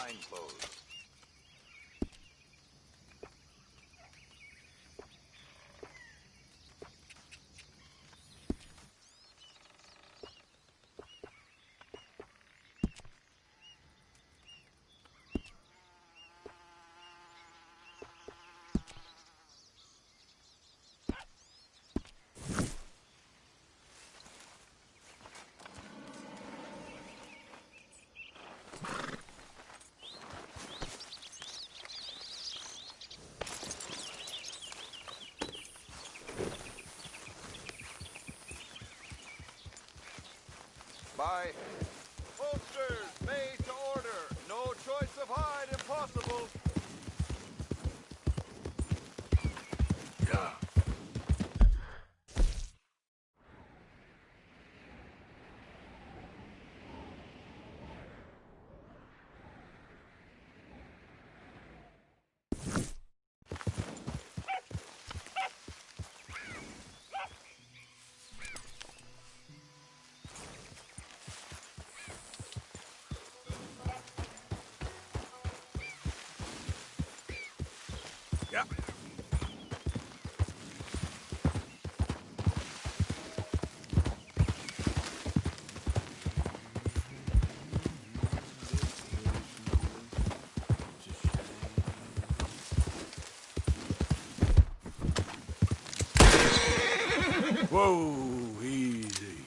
fine clothes. By posters made to order. No choice of hide impossible. Yeah. Yeah. Whoa, easy.